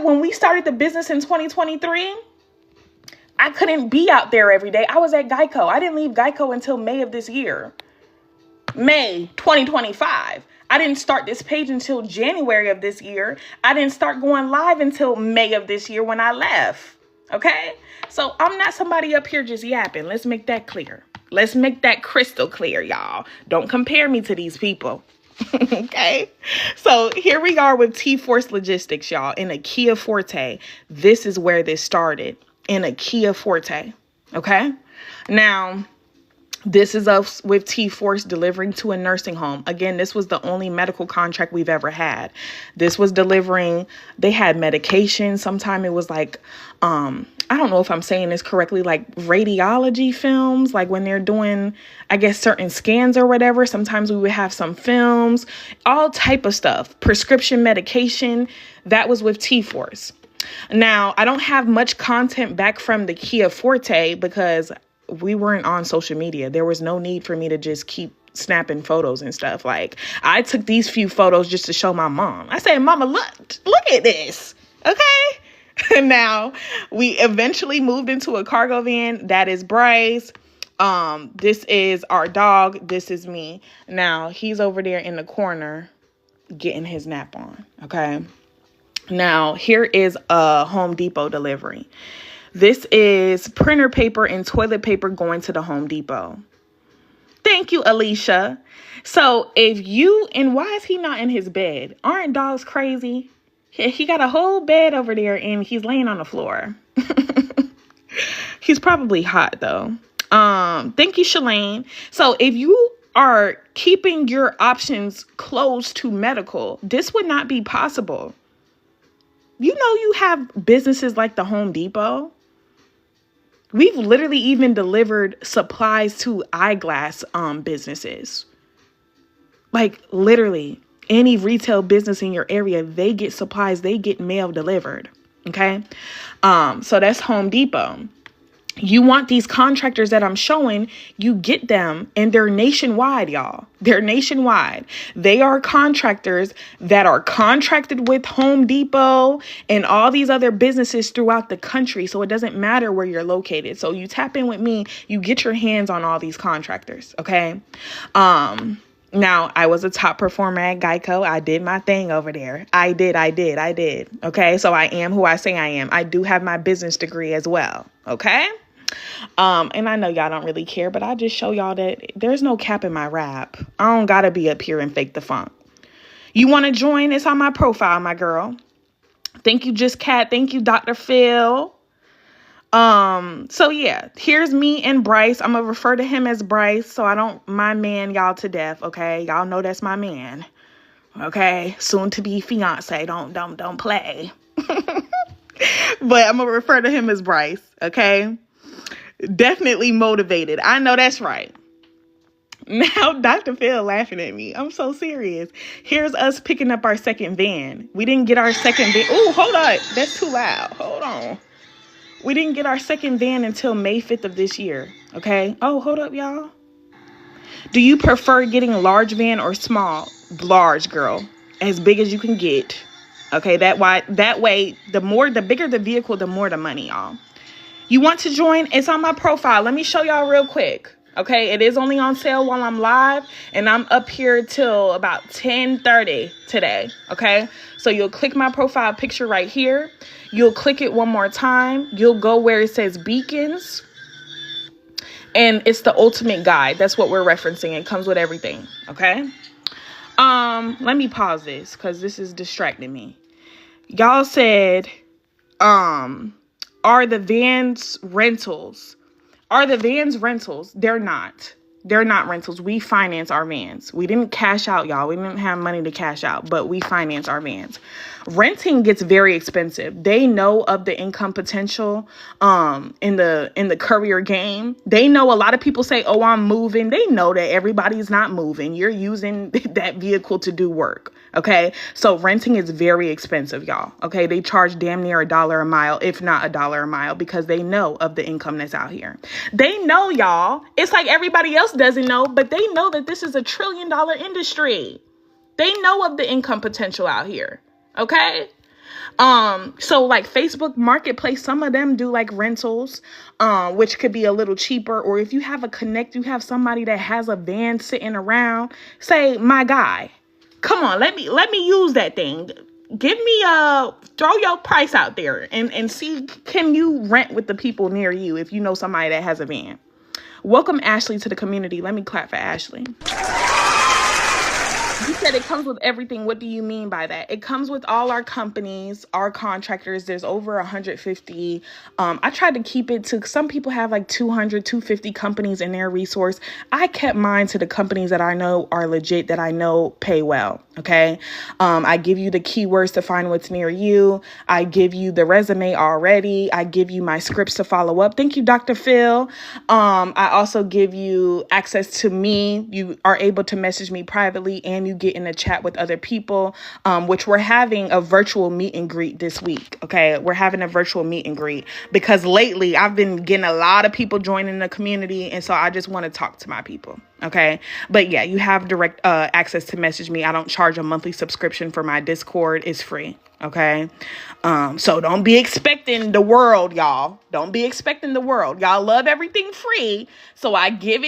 [SPEAKER 1] When we started the business in 2023, I couldn't be out there every day. I was at Geico. I didn't leave Geico until May of this year. May 2025. I didn't start this page until January of this year. I didn't start going live until May of this year when I left. Okay? So I'm not somebody up here just yapping. Let's make that clear. Let's make that crystal clear, y'all. Don't compare me to these people. Okay? So here we are with T-Force Logistics, y'all, in a Kia Forte. This is where this started, in a Kia Forte. Okay? Now, this is us with T-Force delivering to a nursing home. Again, this was the only medical contract we've ever had. This was delivering, they had medication. Sometime it was like, I don't know if I'm saying this correctly, like radiology films, like when they're doing, I guess, certain scans or whatever. Sometimes we would have some films, all type of stuff, prescription medication. That was with T-Force. Now, I don't have much content back from the Kia Forte because we weren't on social media. There was no need for me to just keep snapping photos and stuff. Like, I took these few photos just to show my mom. I said, Mama, look at this. Okay. And now we eventually moved into a cargo van. That is Bryce. This is our dog. This is me. Now he's over there in the corner getting his nap on. Okay. Now here is a Home Depot delivery. This is printer paper and toilet paper going to the Home Depot. Thank you, Alicia. So and why is he not in his bed? Aren't dogs crazy? He got a whole bed over there and he's laying on the floor. He's probably hot though. Thank you, Shalane. So if you are keeping your options closed to medical, this would not be possible. You know, you have businesses like the Home Depot. We've literally even delivered supplies to eyeglass businesses. Like literally any retail business in your area, they get supplies, they get mail delivered. Okay. So that's Home Depot. You want these contractors that I'm showing, you get them, and they're nationwide, y'all. They're nationwide. They are contractors that are contracted with Home Depot and all these other businesses throughout the country. So it doesn't matter where you're located. So you tap in with me, you get your hands on all these contractors. Okay. Now, I was a top performer at Geico. I did my thing over there. I did. Okay. So I am who I say I am. I do have my business degree as well. Okay. And I know y'all don't really care, but I just show y'all that there's no cap in my rap. I don't gotta be up here and fake the funk. You want to join? It's on my profile, my girl. Thank you, Just Cat. Thank you, Dr. Phil. So yeah, here's me and Bryce. I'm gonna refer to him as Bryce, so I don't my man y'all to death. Okay, y'all know that's my man. Okay, soon to be fiance. Don't play. But I'm gonna refer to him as Bryce. Okay. Definitely motivated. I know that's right. Now, Dr. Phil laughing at me. I'm so serious. Here's us picking up our second van. We didn't get our second van. Oh, hold on. That's too loud. Hold on. We didn't get our second van until May 5th of this year. Okay. Oh, hold up, y'all. Do you prefer getting a large van or small? Large, girl. as big as you can get. Okay, that way, the bigger the vehicle, the more the money, y'all. You want to join? It's on my profile. Let me show y'all real quick. Okay, it is only on sale while I'm live, and I'm up here till about 10:30 today. Okay, so you'll click my profile picture right here. You'll click it one more time. You'll go where it says beacons, and it's the ultimate guide. That's what we're referencing. It comes with everything. Okay. Let me pause this because this is distracting me. Y'all said, are the vans rentals? Are the vans rentals? They're not. They're not rentals. We finance our vans. We didn't cash out, y'all. We didn't have money to cash out, but we finance our vans. Renting gets very expensive. They know of the income potential in the courier game. They know a lot of people say, oh, I'm moving. They know that everybody's not moving. You're using that vehicle to do work. Okay, so renting is very expensive, y'all. Okay, they charge damn near $1 a mile, if not $1 a mile, because they know of the income that's out here. They know, y'all. It's like everybody else doesn't know, but they know that this is a $1 trillion industry. They know of the income potential out here. Okay. So like Facebook Marketplace, some of them do like rentals, which could be a little cheaper. Or if you have you have somebody that has a van sitting around, say, my guy, come on, let me use that thing. Give me throw your price out there and see, can you rent with the people near you if you know somebody that has a van? Welcome Ashley to the community. Let me clap for Ashley. You said it comes with everything. What do you mean by that? It comes with all our companies, our contractors. There's over 150. I tried to keep it to, some people have like 200, 250 companies in their resource. I kept mine to the companies that I know are legit, that I know pay well. Okay. I give you the keywords to find what's near you. I give you the resume already. I give you my scripts to follow up. Thank you, Dr. Phil. I also give you access to me. You are able to message me privately, and you get in a chat with other people, which we're having a virtual meet and greet this week. Okay. We're having a virtual meet and greet because lately I've been getting a lot of people joining the community. And so I just want to talk to my people. Okay. But yeah, you have direct access to message me. I don't charge a monthly subscription for my Discord. It's free. Okay. So don't be expecting the world, y'all. Don't be expecting the world. Y'all love everything free. So I give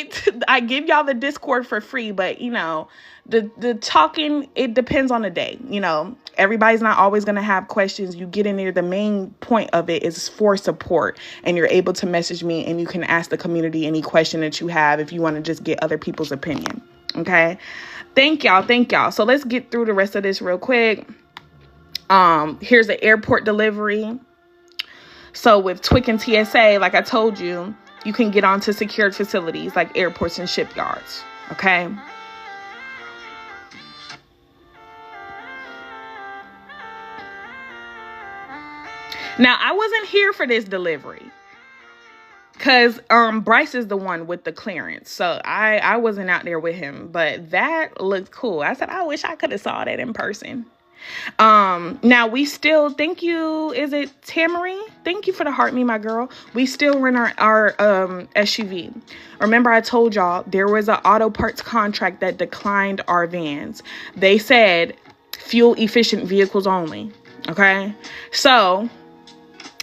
[SPEAKER 1] y'all the Discord for free. But you know, the talking, it depends on the day. You know, everybody's not always going to have questions. You get in there. The main point of it is for support, and you're able to message me and you can ask the community any question that you have if you want to just get other people's opinion. Okay. Thank y'all. Thank y'all. So let's get through the rest of this real quick. Here's the airport delivery. So with TWIC and TSA, like I told you, you can get onto secured facilities like airports and shipyards. Okay. Now, I wasn't here for this delivery because Bryce is the one with the clearance. So I wasn't out there with him, but that looked cool. I said, I wish I could have saw that in person. Now we still, thank you. Is it Tamari? Thank you for the heart, me, my girl. We still rent our SUV. Remember I told y'all there was an auto parts contract that declined our vans. They said fuel efficient vehicles only. Okay. So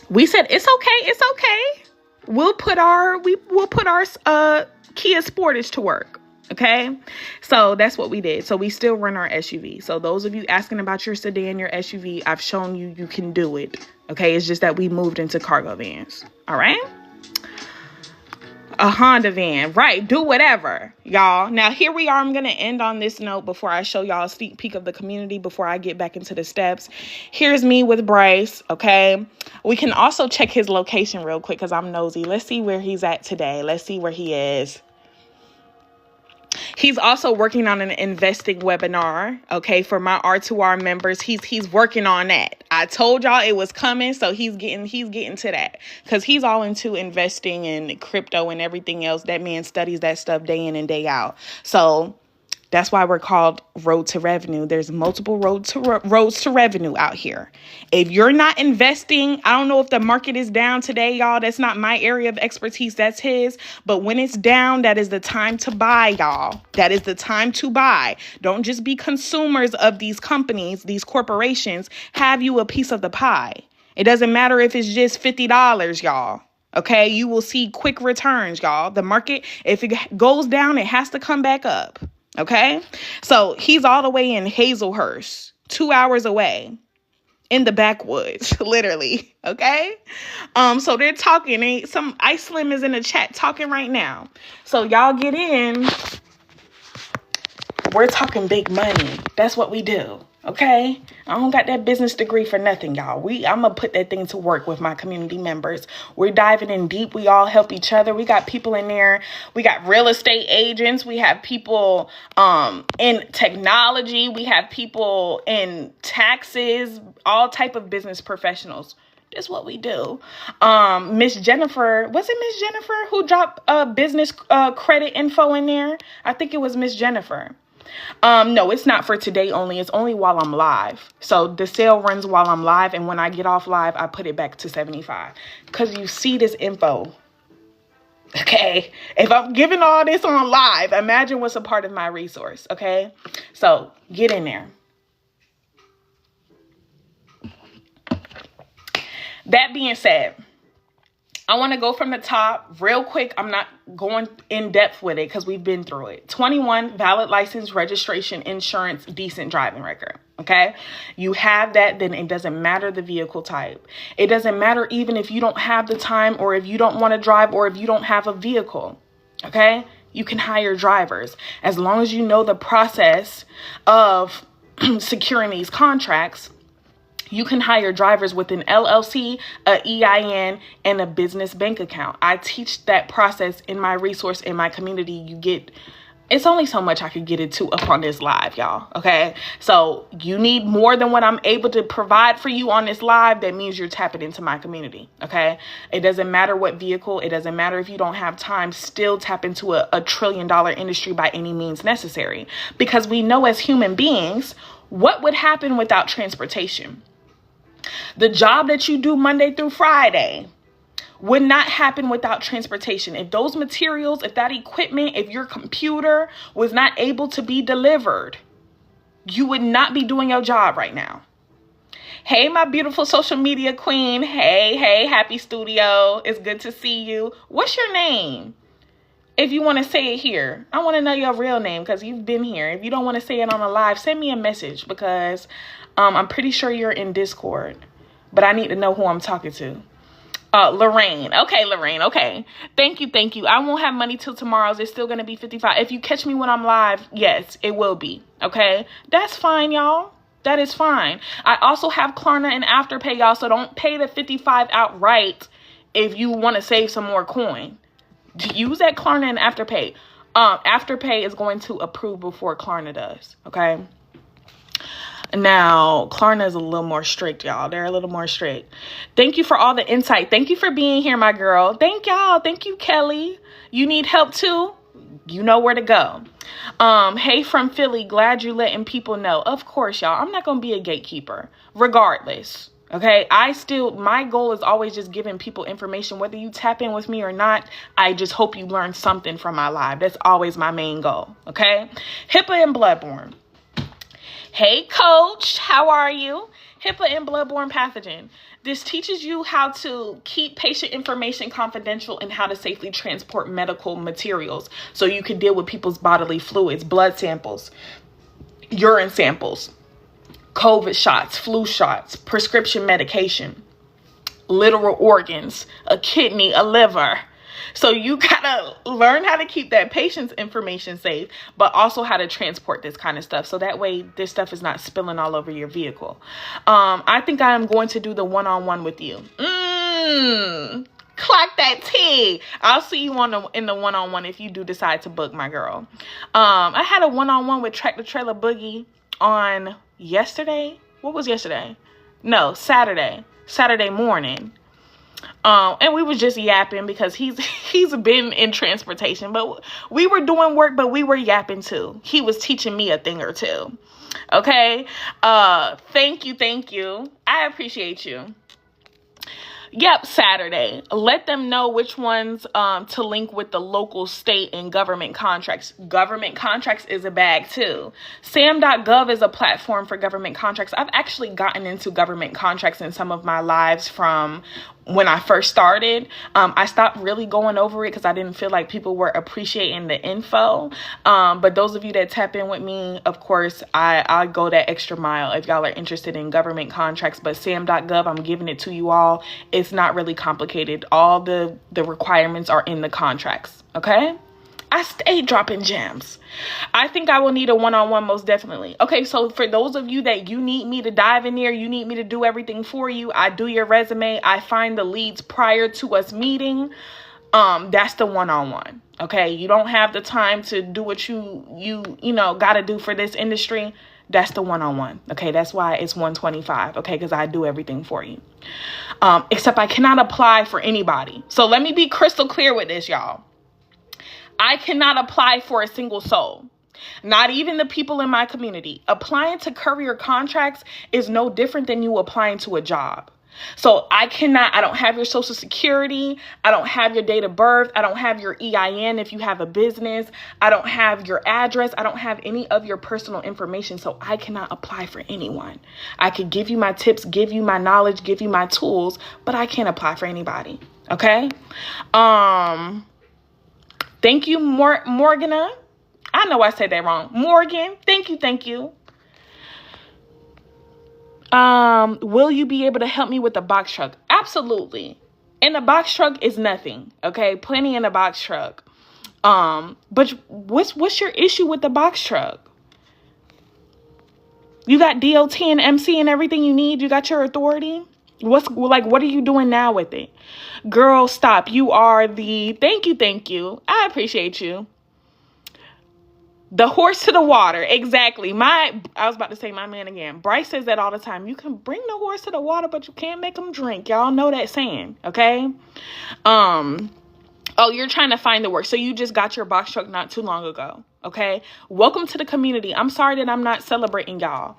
[SPEAKER 1] we said, it's okay. We'll put our Kia Sportage to work. Okay. So that's what we did. So we still run our SUV. So those of you asking about your sedan, your SUV, I've shown you can do it. Okay. It's just that we moved into cargo vans. All right. A Honda van. Right. Do whatever, y'all. Now here we are. I'm going to end on this note before I show y'all a sneak peek of the community before I get back into the steps. Here's me with Bryce. Okay. We can also check his location real quick because I'm nosy. Let's see where he's at today. Let's see where he is. He's also working on an investing webinar, okay, for my R2R members. He's working on that. I told y'all it was coming, so he's getting to that because he's all into investing and crypto and everything else. That man studies that stuff day in and day out. So That's why we're called road to revenue. There's multiple roads to revenue out here. If you're not investing, I don't know if the market is down today, y'all. That's not my area of expertise. That's his. But when it's down, that is the time to buy, y'all. That is the time to buy. Don't just be consumers of these companies, these corporations. Have you a piece of the pie. It doesn't matter if it's just $50, y'all. Okay, you will see quick returns, y'all. The market, if it goes down, it has to come back up. Okay, so he's all the way in Hazelhurst, 2 hours away in the backwoods, literally. Okay, so they're talking. Some Ice Slim is in the chat talking right now. So y'all get in. We're talking big money. That's what we do. Okay, I don't got that business degree for nothing, y'all. I'm gonna put that thing to work with my community members. We're diving in deep. We all help each other. We got people in there. We got real estate agents. We have people in technology. We have people in taxes. All type of business professionals. That's what we do. Miss Jennifer, was it Miss Jennifer who dropped business credit info in there? I think it was Miss Jennifer. No, it's not for today only. It's only while I'm live. So the sale runs while I'm live. And when I get off live, I put it back to 75. Because you see this info. Okay. If I'm giving all this on live, imagine what's a part of my resource. Okay. So get in there. That being said, I want to go from the top real quick. I'm not going in depth with it because we've been through it. 21, valid license, registration, insurance, decent driving record. Okay. You have that, then it doesn't matter the vehicle type. It doesn't matter even if you don't have the time or if you don't want to drive or if you don't have a vehicle. Okay. You can hire drivers as long as you know the process of securing these contracts. You can hire drivers with an LLC, a EIN, and a business bank account. I teach that process in my resource in my community. It's only so much I could get into up on this live, y'all. Okay. So you need more than what I'm able to provide for you on this live. That means you're tapping into my community. Okay. It doesn't matter what vehicle. It doesn't matter if you don't have time. Still tap into a $1 trillion industry by any means necessary. Because we know as human beings, what would happen without transportation? The job that you do Monday through Friday would not happen without transportation. If those materials, if that equipment, if your computer was not able to be delivered, you would not be doing your job right now. Hey, my beautiful social media queen. Hey, happy studio. It's good to see you. What's your name? If you want to say it here, I want to know your real name because you've been here. If you don't want to say it on a live, send me a message because I'm pretty sure you're in Discord, but I need to know who I'm talking to. Lorraine. Okay, Lorraine. Okay. Thank you. I won't have money till tomorrow. It's still going to be 55. If you catch me when I'm live, yes, it will be. Okay. That's fine, y'all. That is fine. I also have Klarna and Afterpay, y'all. So don't pay the 55 outright if you want to save some more coin. Use that Klarna and Afterpay. Afterpay is going to approve before Klarna does. Okay. Now, Klarna is a little more strict, y'all. They're a little more strict. Thank you for all the insight. Thank you for being here, my girl. Thank y'all. Thank you, Kelly. You need help too? You know where to go. Hey from Philly. Glad you letting people know. Of course, y'all. I'm not going to be a gatekeeper regardless. Okay. My goal is always just giving people information, whether you tap in with me or not. I just hope you learn something from my live. That's always my main goal. Okay. HIPAA and bloodborne. Hey, coach, how are you? HIPAA and bloodborne pathogen. This teaches you how to keep patient information confidential and how to safely transport medical materials so you can deal with people's bodily fluids, blood samples, urine samples, COVID shots, flu shots, prescription medication, literal organs, a kidney, a liver. So you gotta learn how to keep that patient's information safe, but also how to transport this kind of stuff. So that way this stuff is not spilling all over your vehicle. I think I am going to do the one-on-one with you. Clock that T. I'll see you in the one-on-one if you do decide to book, my girl. I had a one-on-one with Tractor Trailer Boogie on yesterday. What was yesterday? No, Saturday morning. And we was just yapping because he's been in transportation, but we were doing work, but we were yapping too. He was teaching me a thing or two. Okay. Thank you. I appreciate you. Yep, Saturday. Let them know which ones to link with the local, state, and government contracts. Government contracts is a bag too. Sam.gov is a platform for government contracts. I've actually gotten into government contracts in some of my lives from when I first started. I stopped really going over it because I didn't feel like people were appreciating the info. But those of you that tap in with me, of course, I go that extra mile if y'all are interested in government contracts. But Sam.gov, I'm giving it to you all. It's not really complicated. All the requirements are in the contracts. Okay? I stay dropping gems. I think I will need a one-on-one most definitely. Okay, so for those of you that you need me to dive in there, you need me to do everything for you, I do your resume, I find the leads prior to us meeting, that's the one-on-one. Okay, you don't have the time to do what you got to do for this industry. That's the one-on-one. Okay, that's why it's $125. Okay, because I do everything for you. Except I cannot apply for anybody. So let me be crystal clear with this, y'all. I cannot apply for a single soul, not even the people in my community. Applying to Courier contracts is no different than you applying to a job. So I don't have your social security. I don't have your date of birth. I don't have your EIN if you have a business. I don't have your address. I don't have any of your personal information. So I cannot apply for anyone. I could give you my tips, give you my knowledge, give you my tools, but I can't apply for anybody. Okay. Thank you, Morgana. I know I said that wrong. Morgan, thank you. Will you be able to help me with the box truck? Absolutely. And the box truck is nothing. Okay, plenty in the box truck. But what's your issue with the box truck? You got DOT and MC and everything you need. You got your authority. What are you doing now with it? Girl, stop. You are the... Thank you. I appreciate you. The horse to the water. Exactly. I was about to say my man again. Bryce says that all the time. You can bring the horse to the water, but you can't make them drink. Y'all know that saying. Okay. Oh, you're trying to find the work. So you just got your box truck not too long ago. Okay. Welcome to the community. I'm sorry that I'm not celebrating y'all.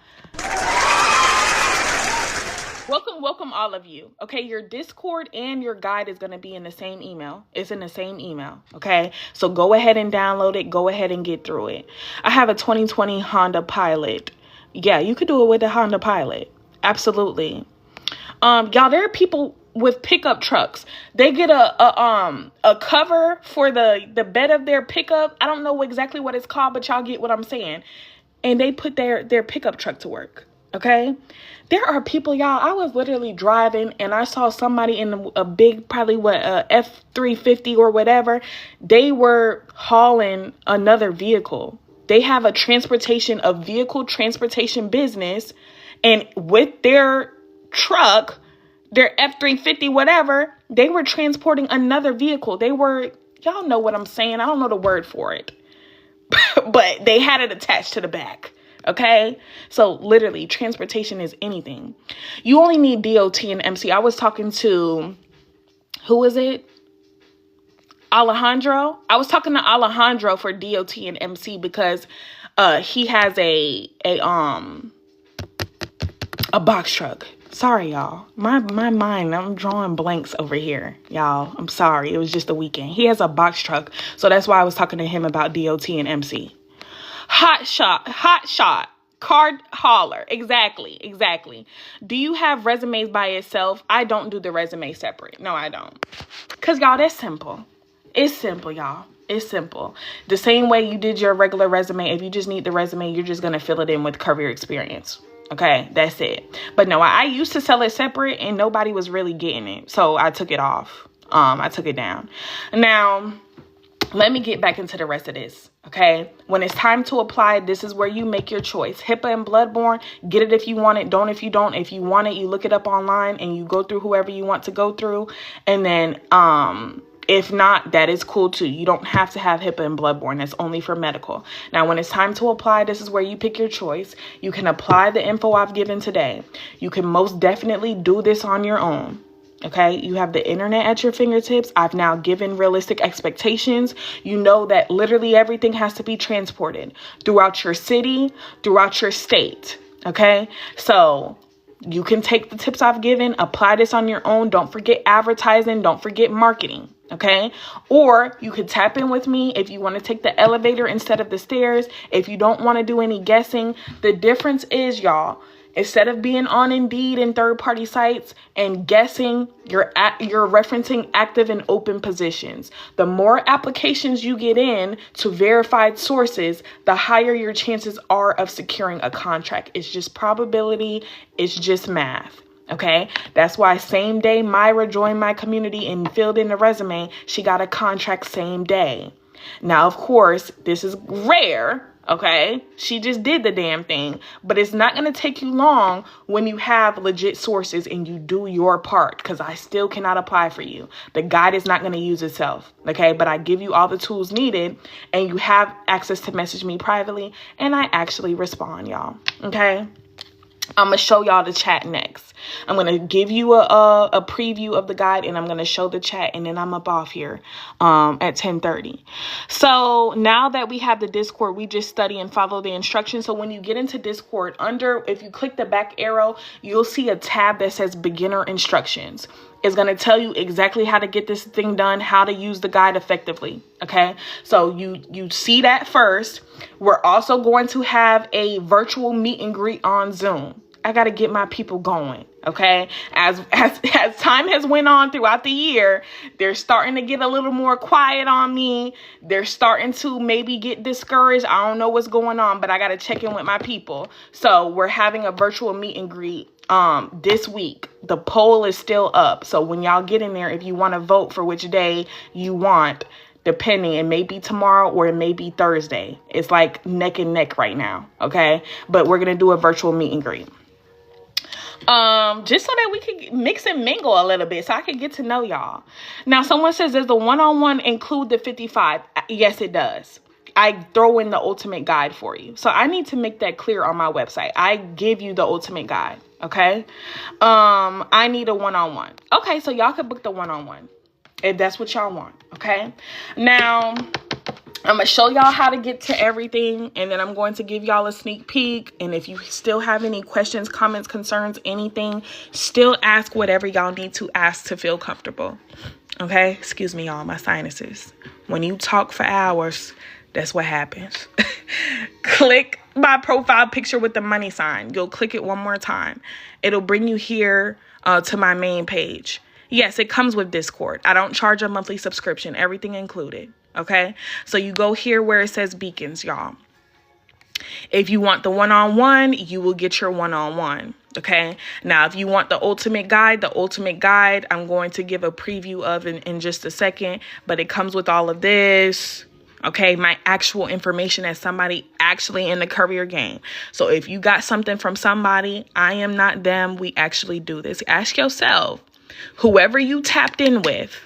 [SPEAKER 1] Welcome all of you. Okay, your Discord and your guide is going to be in the same email. It's in the same email. Okay, so go ahead and download it. Go ahead and get through it. I have a 2020 Honda Pilot. Yeah, you could do it with the Honda Pilot. Absolutely. Y'all, there are people with pickup trucks. They get a cover for the bed of their pickup. I don't know exactly what it's called, but y'all get what I'm saying. And they put their pickup truck to work. Okay, there are people, y'all. I was literally driving and I saw somebody in a big, probably F-350 or whatever. They were hauling another vehicle. They have a vehicle transportation business, and with their truck, their F-350, whatever, they were transporting another vehicle. Y'all know what I'm saying. I don't know the word for it, but they had it attached to the back. Okay, so literally transportation is anything. You only need DOT and MC. I was talking to, who is it? Alejandro. I was talking to Alejandro for DOT and MC because he has a box truck. Sorry, y'all. My mind, I'm drawing blanks over here, y'all. I'm sorry. It was just the weekend. He has a box truck, so that's why I was talking to him about DOT and MC. Hot shot, card hauler. Exactly. Do you have resumes by itself? I don't do the resume separate. No, I don't. Because, y'all, that's simple. It's simple, y'all. It's simple. The same way you did your regular resume. If you just need the resume, you're just going to fill it in with career experience. Okay, that's it. But no, I used to sell it separate and nobody was really getting it. So I took it off. I took it down. Now, let me get back into the rest of this. Okay, when it's time to apply, this is where you make your choice. HIPAA and Bloodborne, get it if you want it, don't if you don't. If you want it, you look it up online and you go through whoever you want to go through. And then if not, that is cool too. You don't have to have HIPAA and Bloodborne. That's only for medical. Now, when it's time to apply, this is where you pick your choice. You can apply the info I've given today. You can most definitely do this on your own. Okay, you have the internet at your fingertips. I've now given realistic expectations. You know that literally everything has to be transported throughout your city, throughout your state. Okay, so you can take the tips I've given, apply this on your own. Don't forget advertising. Don't forget marketing. Okay, or you could tap in with me if you want to take the elevator instead of the stairs. If you don't want to do any guessing, the difference is, y'all, instead of being on Indeed and third-party sites and guessing, you're referencing active and open positions. The more applications you get in to verified sources, the higher your chances are of securing a contract. It's just probability. It's just math. Okay, that's why same day Myra joined my community and filled in the resume. She got a contract same day. Now, of course, this is rare. Okay, she just did the damn thing, but it's not going to take you long when you have legit sources and you do your part, because I still cannot apply for you. The guide is not going to use itself. Okay, but I give you all the tools needed and you have access to message me privately and I actually respond, y'all. Okay. I'm going to show y'all the chat next. I'm going to give you a preview of the guide and I'm going to show the chat and then I'm up off here at 10:30. So now that we have the Discord, we just study and follow the instructions. So when you get into Discord, if you click the back arrow, you'll see a tab that says beginner instructions. It's going to tell you exactly how to get this thing done, how to use the guide effectively. Okay, so you see that first. We're also going to have a virtual meet and greet on Zoom. I got to get my people going. Okay, as time has went on throughout the year, they're starting to get a little more quiet on me. They're starting to maybe get discouraged. I don't know what's going on, but I got to check in with my people. So we're having a virtual meet and greet this week. The poll is still up. So when y'all get in there, if you want to vote for which day you want, depending, it may be tomorrow or it may be Thursday. It's like neck and neck right now. Okay, but we're going to do a virtual meet and greet. Just so that we could mix and mingle a little bit so I could get to know y'all. Now, someone says, does the one-on-one include the 55? Yes, it does. I throw in the ultimate guide for you. So I need to make that clear on my website. I give you the ultimate guide. Okay. I need a one-on-one. Okay. So y'all can book the one-on-one if that's what y'all want. Okay. Now, I'm going to show y'all how to get to everything, and then I'm going to give y'all a sneak peek. And if you still have any questions, comments, concerns, anything, still ask whatever y'all need to ask to feel comfortable. Okay? Excuse me, y'all, my sinuses. When you talk for hours, that's what happens. Click my profile picture with the money sign. You'll click it one more time. It'll bring you here to my main page. Yes, it comes with Discord. I don't charge a monthly subscription, everything included. Okay, so you go here where it says beacons, y'all. If you want the one-on-one, you will get your one-on-one. Okay, now if you want the ultimate guide, I'm going to give a preview of in just a second, but it comes with all of this. Okay, my actual information as somebody actually in the courier game. So if you got something from somebody, I am not them. We actually do this. Ask yourself, whoever you tapped in with,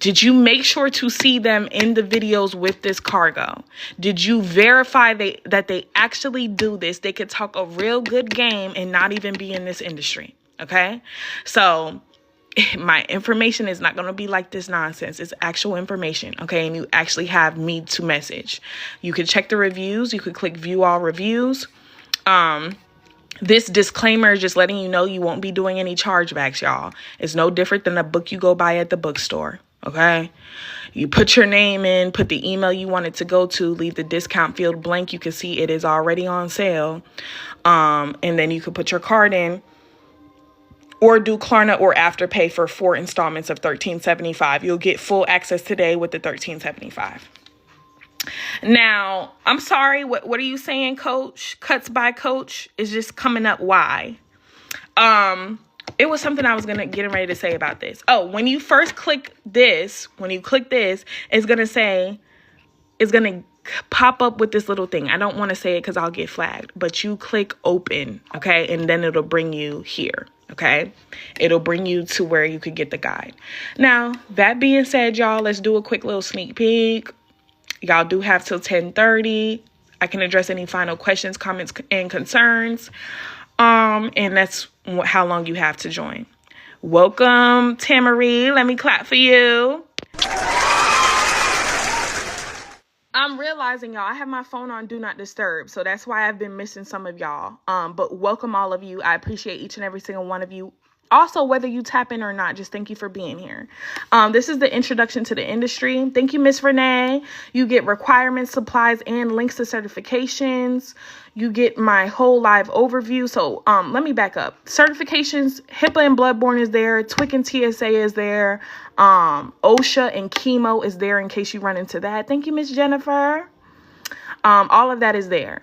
[SPEAKER 1] did you make sure to see them in the videos with this cargo? Did you verify that they actually do this? They could talk a real good game and not even be in this industry. Okay, so my information is not going to be like this nonsense. It's actual information. Okay, and you actually have me to message. You can check the reviews. You could click view all reviews. This disclaimer is just letting you know you won't be doing any chargebacks, y'all. It's no different than a book you go buy at the bookstore. Okay, you put your name in, put the email you want it to go to, leave the discount field blank. You can see it is already on sale. And then you could put your card in or do Klarna or Afterpay for 4 installments of $13.75. You'll get full access today with the $13.75. Now, I'm sorry. What are you saying, Coach? Cuts by Coach is just coming up. Why? It was something I was getting ready to say about this. Oh, when you first click this, it's going to pop up with this little thing. I don't want to say it because I'll get flagged, but you click open. Okay. And then it'll bring you here. Okay. It'll bring you to where you could get the guide. Now, that being said, y'all, let's do a quick little sneak peek. Y'all do have till 10:30. I can address any final questions, comments, and concerns. And that's how long you have to join. Welcome, Tamari. Let me clap for you. I'm realizing, y'all, I have my phone on Do Not Disturb, so that's why I've been missing some of y'all. But welcome all of you. I appreciate each and every single one of you. Also, whether you tap in or not, just thank you for being here. This is the introduction to the industry. Thank you, Miss Renee. You get requirements, supplies, and links to certifications. You get my whole live overview. So let me back up. Certifications, HIPAA and Bloodborne is there. TWIC and TSA is there. OSHA and chemo is there in case you run into that. Thank you, Miss Jennifer. All of that is there.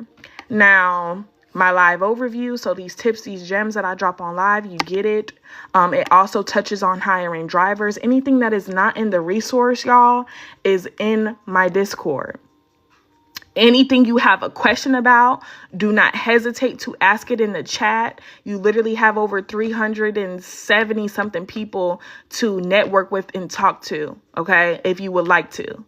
[SPEAKER 1] Now, my live overview. So these tips, these gems that I drop on live, you get it. It also touches on hiring drivers. Anything that is not in the resource, y'all, is in my Discord. Anything you have a question about, do not hesitate to ask it in the chat. You literally have over 370 something people to network with and talk to, okay, if you would like to.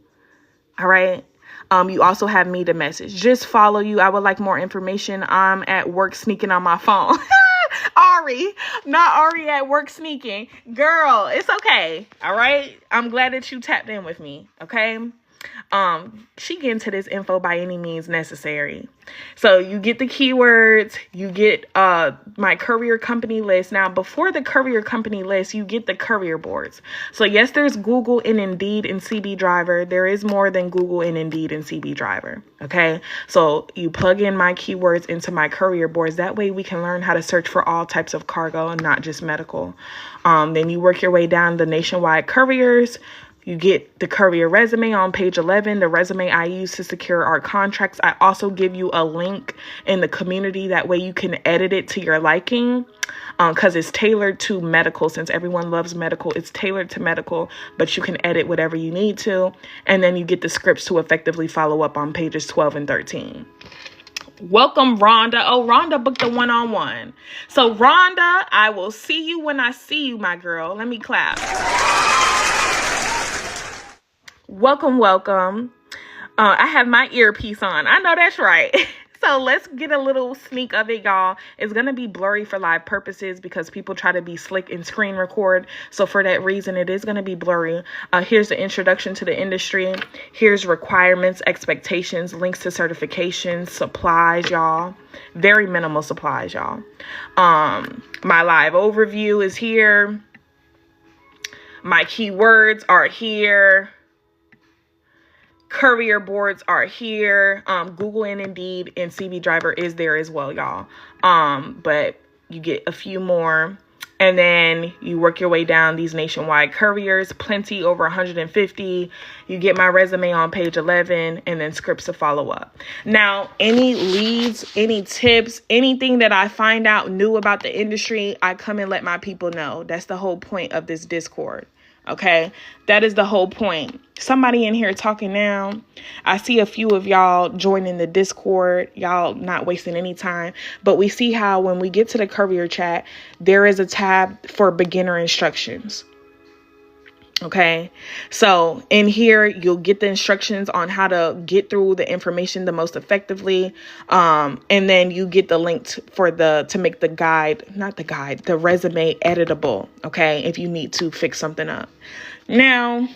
[SPEAKER 1] All right. You also have me to message. Just follow you. I would like more information. I'm at work sneaking on my phone. Ari, not Ari at work sneaking. Girl, it's okay. All right. I'm glad that you tapped in with me. Okay. She get into this info by any means necessary. So you get the keywords, you get my courier company list. Now, before the courier company list, you get the courier boards. So yes, there's Google and Indeed and CB Driver. There is more than Google and Indeed and CB Driver. Okay. So you plug in my keywords into my courier boards. That way we can learn how to search for all types of cargo and not just medical. Then you work your way down the nationwide couriers. You get the courier resume on page 11, the resume I use to secure our contracts. I also give you a link in the community. That way you can edit it to your liking because it's tailored to medical. Since everyone loves medical, it's tailored to medical, but you can edit whatever you need to. And then you get the scripts to effectively follow up on pages 12 and 13. Welcome, Rhonda. Oh, Rhonda booked the one-on-one. So, Rhonda, I will see you when I see you, my girl. Let me clap. Welcome, welcome. I have my earpiece on. I know that's right. So let's get a little sneak of it, y'all. It's going to be blurry for live purposes because people try to be slick and screen record. So for that reason, it is going to be blurry. Here's the introduction to the industry. Here's requirements, expectations, links to certifications, supplies, y'all. Very minimal supplies, y'all. My live overview is here. My keywords are here. Courier boards are here. Google and Indeed and CB Driver is there as well, y'all. But you get a few more. And then you work your way down these nationwide couriers, plenty, over 150. You get my resume on page 11 and then scripts to follow up. Now, any leads, any tips, anything that I find out new about the industry, I come and let my people know. That's the whole point of this Discord. Okay, that is the whole point. Somebody in here talking now. I see a few of y'all joining the Discord. Y'all not wasting any time. But we see how when we get to the courier chat, there is a tab for beginner instructions. Okay, so in here, you'll get the instructions on how to get through the information the most effectively. And then you get the link to make the the resume editable. Okay, if you need to fix something up. Now,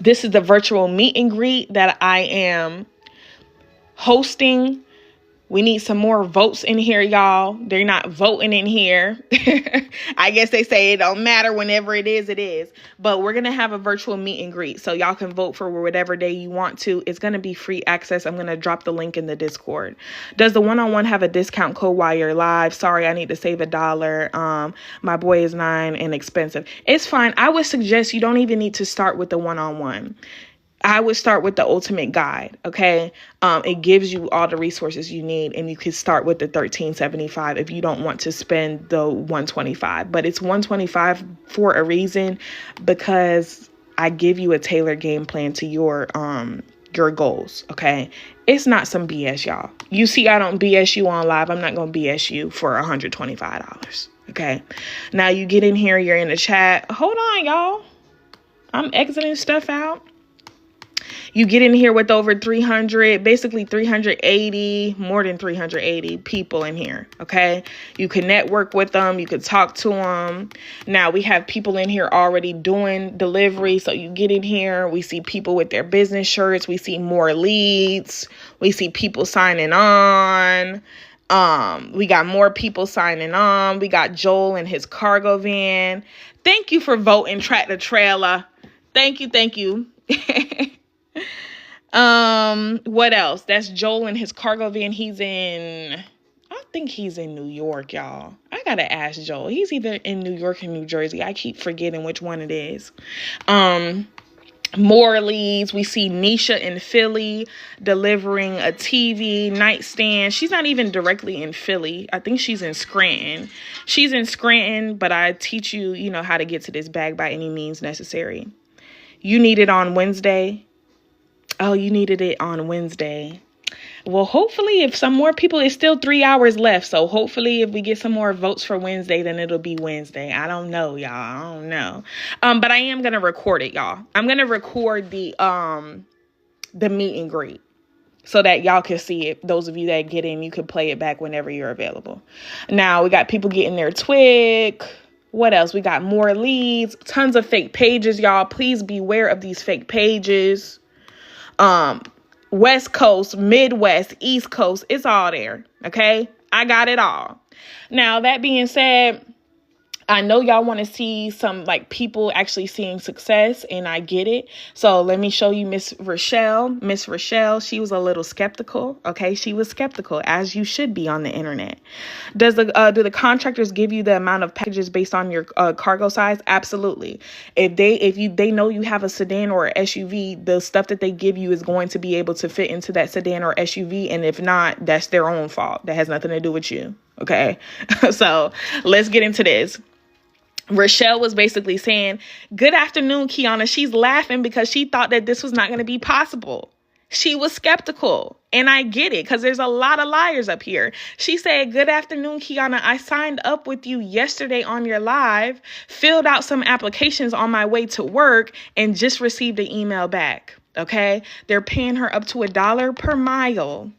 [SPEAKER 1] this is the virtual meet and greet that I am hosting. We need some more votes in here, y'all. They're not voting in here. I guess they say it don't matter. Whenever it is. But we're going to have a virtual meet and greet. So y'all can vote for whatever day you want to. It's going to be free access. I'm going to drop the link in the Discord. Does the one-on-one have a discount code while you're live? Sorry, I need to save $1. My boy is 9 and expensive. It's fine. I would suggest you don't even need to start with the one-on-one. I would start with the ultimate guide. Okay. It gives you all the resources you need, and you can start with the $13.75 if you don't want to spend the $125, but it's $125 for a reason, because I give you a tailored game plan to your goals. Okay. It's not some BS, y'all. You see, I don't BS you on live. I'm not going to BS you for $125. Okay. Now you get in here, you're in the chat. Hold on, y'all. I'm exiting stuff out. You get in here with over 300, basically 380, more than 380 people in here, okay? You can network with them. You can talk to them. Now, we have people in here already doing delivery. So you get in here. We see people with their business shirts. We see more leads. We see people signing on. We got more people signing on. We got Joel in his cargo van. Thank you for voting Tractor Trailer. Thank you. What else? That's Joel in his cargo van. I think he's in New York, y'all. I gotta ask Joel. He's either in New York or New Jersey. I keep forgetting which one it is. More leads. We see Nisha in Philly delivering a TV nightstand. She's not even directly in Philly. I think she's in Scranton. She's in Scranton, but I teach you, how to get to this bag by any means necessary. You need it on Wednesday. Oh, you needed it on Wednesday. Well, hopefully if some more people, it's still 3 hours left. So hopefully if we get some more votes for Wednesday, then it'll be Wednesday. I don't know, y'all. I don't know. But I am going to record it, y'all. I'm going to record the meet and greet so that y'all can see it. Those of you that get in, you can play it back whenever you're available. Now we got people getting their twig. What else? We got more leads, tons of fake pages, y'all. Please beware of these fake pages. West Coast, Midwest, East Coast, it's all there. Okay. I got it all. Now, that being said, I know y'all want to see some people actually seeing success, and I get it. So let me show you Miss Rochelle. Miss Rochelle, she was a little skeptical. Okay, she was skeptical, as you should be on the internet. Do the contractors give you the amount of packages based on your cargo size? Absolutely. If they know you have a sedan or an SUV, the stuff that they give you is going to be able to fit into that sedan or SUV, and if not, that's their own fault. That has nothing to do with you. Okay, so let's get into this. Rochelle was basically saying, good afternoon, Kiana. She's laughing because she thought that this was not going to be possible. She was skeptical, and I get it because there's a lot of liars up here. She said, good afternoon, Kiana. I signed up with you yesterday on your live, filled out some applications on my way to work, and just received an email back. Okay. They're paying her up to $1 per mile.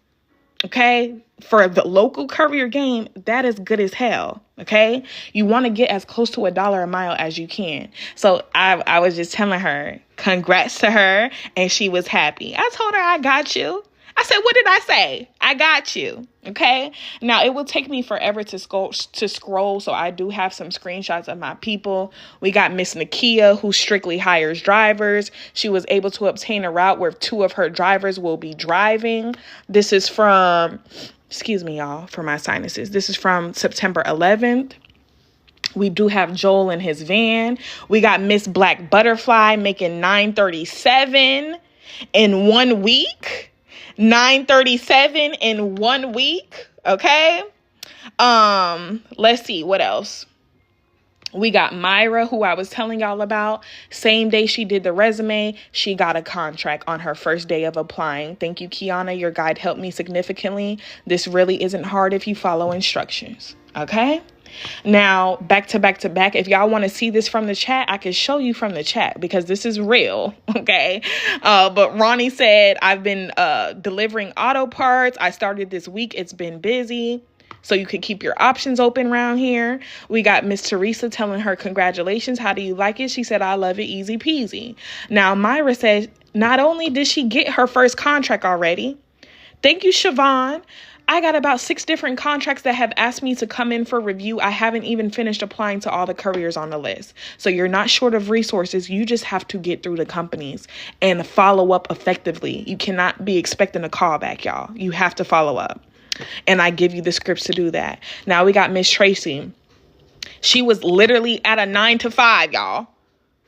[SPEAKER 1] Okay. For the local courier game, that is good as hell. Okay. You want to get as close to $1 a mile as you can. So I was just telling her, congrats to her. And she was happy. I told her, I got you. I said, what did I say? I got you. Okay. Now it will take me forever to scroll. So I do have some screenshots of my people. We got Miss Nakia, who strictly hires drivers. She was able to obtain a route where 2 of her drivers will be driving. This is from, excuse me, y'all, for my sinuses. This is from September 11th. We do have Joel in his van. We got Miss Black Butterfly making $937 in 1 week. $937 in 1 week. Okay. Let's see what else. We got Myra, who I was telling y'all about. Same day she did the resume, she got a contract on her first day of applying. Thank you, Kiana. Your guide helped me significantly. This really isn't hard if you follow instructions. Okay. Now, back to back. If y'all want to see this from the chat, I can show you from the chat because this is real. Okay. But Ronnie said, I've been delivering auto parts. I started this week. It's been busy. So you could keep your options open around here. We got Miss Teresa telling her, congratulations. How do you like it? She said, I love it. Easy peasy. Now, Myra says, not only did she get her first contract already. Thank you, Siobhan. I got about 6 different contracts that have asked me to come in for review. I haven't even finished applying to all the couriers on the list. So you're not short of resources. You just have to get through the companies and follow up effectively. You cannot be expecting a call back, y'all. You have to follow up. And I give you the scripts to do that. Now we got Miss Tracy. She was literally at a 9 to 5, y'all.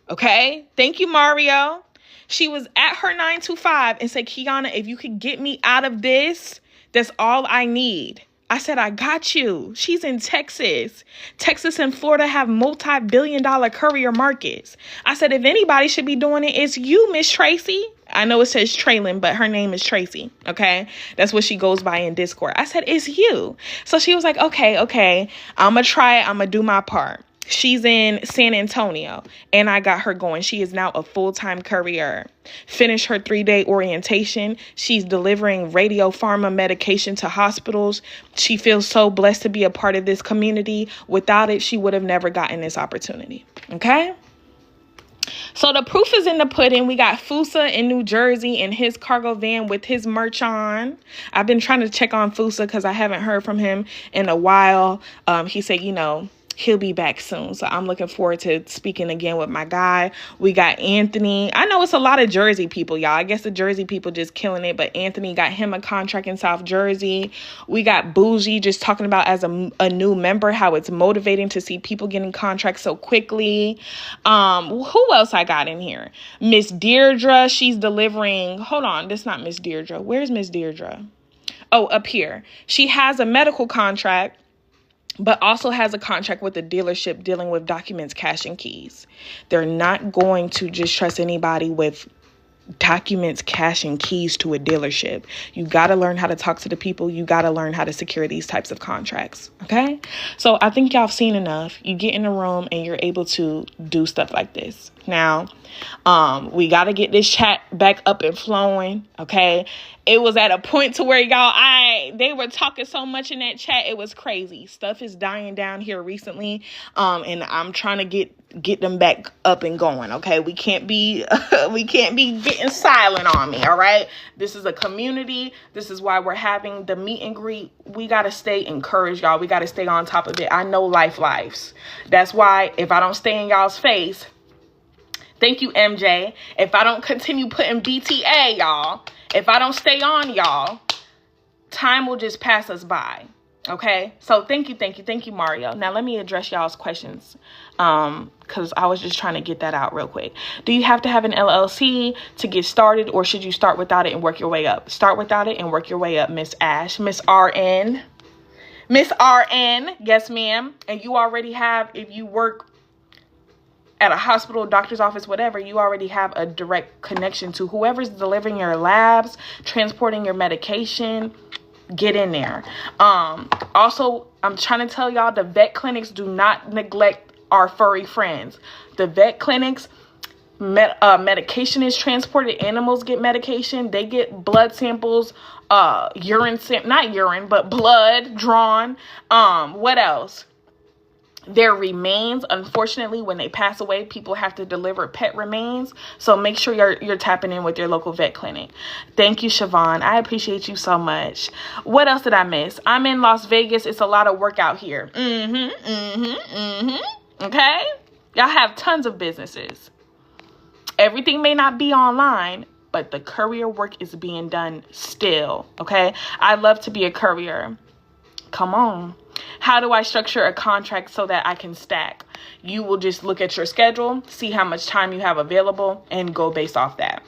[SPEAKER 1] Okay. Thank you, Mario. She was at her 9 to 5 and said, Kiana, if you could get me out of this, that's all I need. I said, I got you. She's in Texas. Texas and Florida have multi-billion-dollar courier markets. I said, if anybody should be doing it, it's you, Miss Tracy. I know it says Traylon, but her name is Tracy. Okay. That's what she goes by in Discord. I said, it's you. So she was like, okay. I'm going to try it. I'm going to do my part. She's in San Antonio, and I got her going. She is now a full-time courier. Finished her 3-day orientation. She's delivering radio pharma medication to hospitals. She feels so blessed to be a part of this community. Without it, she would have never gotten this opportunity. Okay? So the proof is in the pudding. We got Fusa in New Jersey in his cargo van with his merch on. I've been trying to check on Fusa because I haven't heard from him in a while. He said, he'll be back soon. So I'm looking forward to speaking again with my guy. We got Anthony. I know it's a lot of Jersey people, y'all. I guess the Jersey people just killing it. But Anthony got him a contract in South Jersey. We got Bougie just talking about as a new member, how it's motivating to see people getting contracts so quickly. Who else I got in here? Miss Deirdre. She's delivering. Hold on. That's not Miss Deirdre. Where's Miss Deirdre? Oh, up here. She has a medical contract, but also has a contract with a dealership dealing with documents, cash, and keys. They're not going to just trust anybody with documents, cash, and keys to a dealership. You got to learn how to talk to the people. You got to learn how to secure these types of contracts. Okay? So I think y'all have seen enough. You get in the room and you're able to do stuff like this. Now, we got to get this chat back up and flowing. Okay? It was at a point to where they were talking so much in that chat. It was crazy. Stuff is dying down here recently. And I'm trying to get them back up and going. Okay. We can't be getting silent on me. All right. This is a community. This is why we're having the meet and greet. We got to stay encouraged, y'all. We got to stay on top of it. I know lives. That's why if I don't stay in y'all's face, thank you, MJ. If I don't continue putting BTA, y'all, if I don't stay on y'all, time will just pass us by. Okay. So thank you, Mario. Now let me address y'all's questions. Because I was just trying to get that out real quick. Do you have to have an LLC to get started, or should you start without it and work your way up? Start without it and work your way up, Miss Ash. Miss RN. Yes, ma'am. And you already have, if you work at a hospital, doctor's office, whatever, you already have a direct connection to whoever's delivering your labs, transporting your medication. Get in there. Also, I'm trying to tell y'all, the vet clinics do not neglect our furry friends. The vet clinics, medication is transported. Animals get medication. They get blood samples, not urine, but blood drawn. What else? Their remains, unfortunately, when they pass away, people have to deliver pet remains. So make sure you're tapping in with your local vet clinic. Thank you, Siobhan. I appreciate you so much. What else did I miss? I'm in Las Vegas. It's a lot of work out here. Okay? Y'all have tons of businesses. Everything may not be online, but the courier work is being done still. Okay? I love to be a courier. Come on. How do I structure a contract so that I can stack? You will just look at your schedule, see how much time you have available, and go based off that.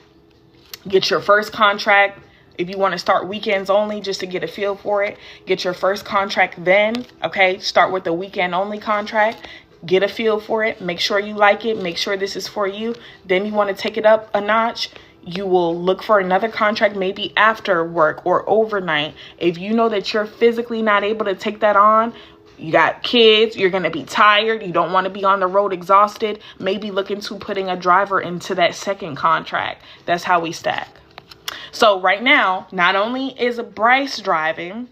[SPEAKER 1] Get your first contract. If you want to start weekends only just to get a feel for it, get your first contract then. Okay, start with the weekend only contract. Get a feel for it. Make sure you like it. Make sure this is for you. Then you want to take it up a notch. You will look for another contract maybe after work or overnight. If you know that you're physically not able to take that on, you got kids, you're going to be tired, you don't want to be on the road exhausted, maybe look into putting a driver into that second contract. That's how we stack. So right now, not only is Bryce driving,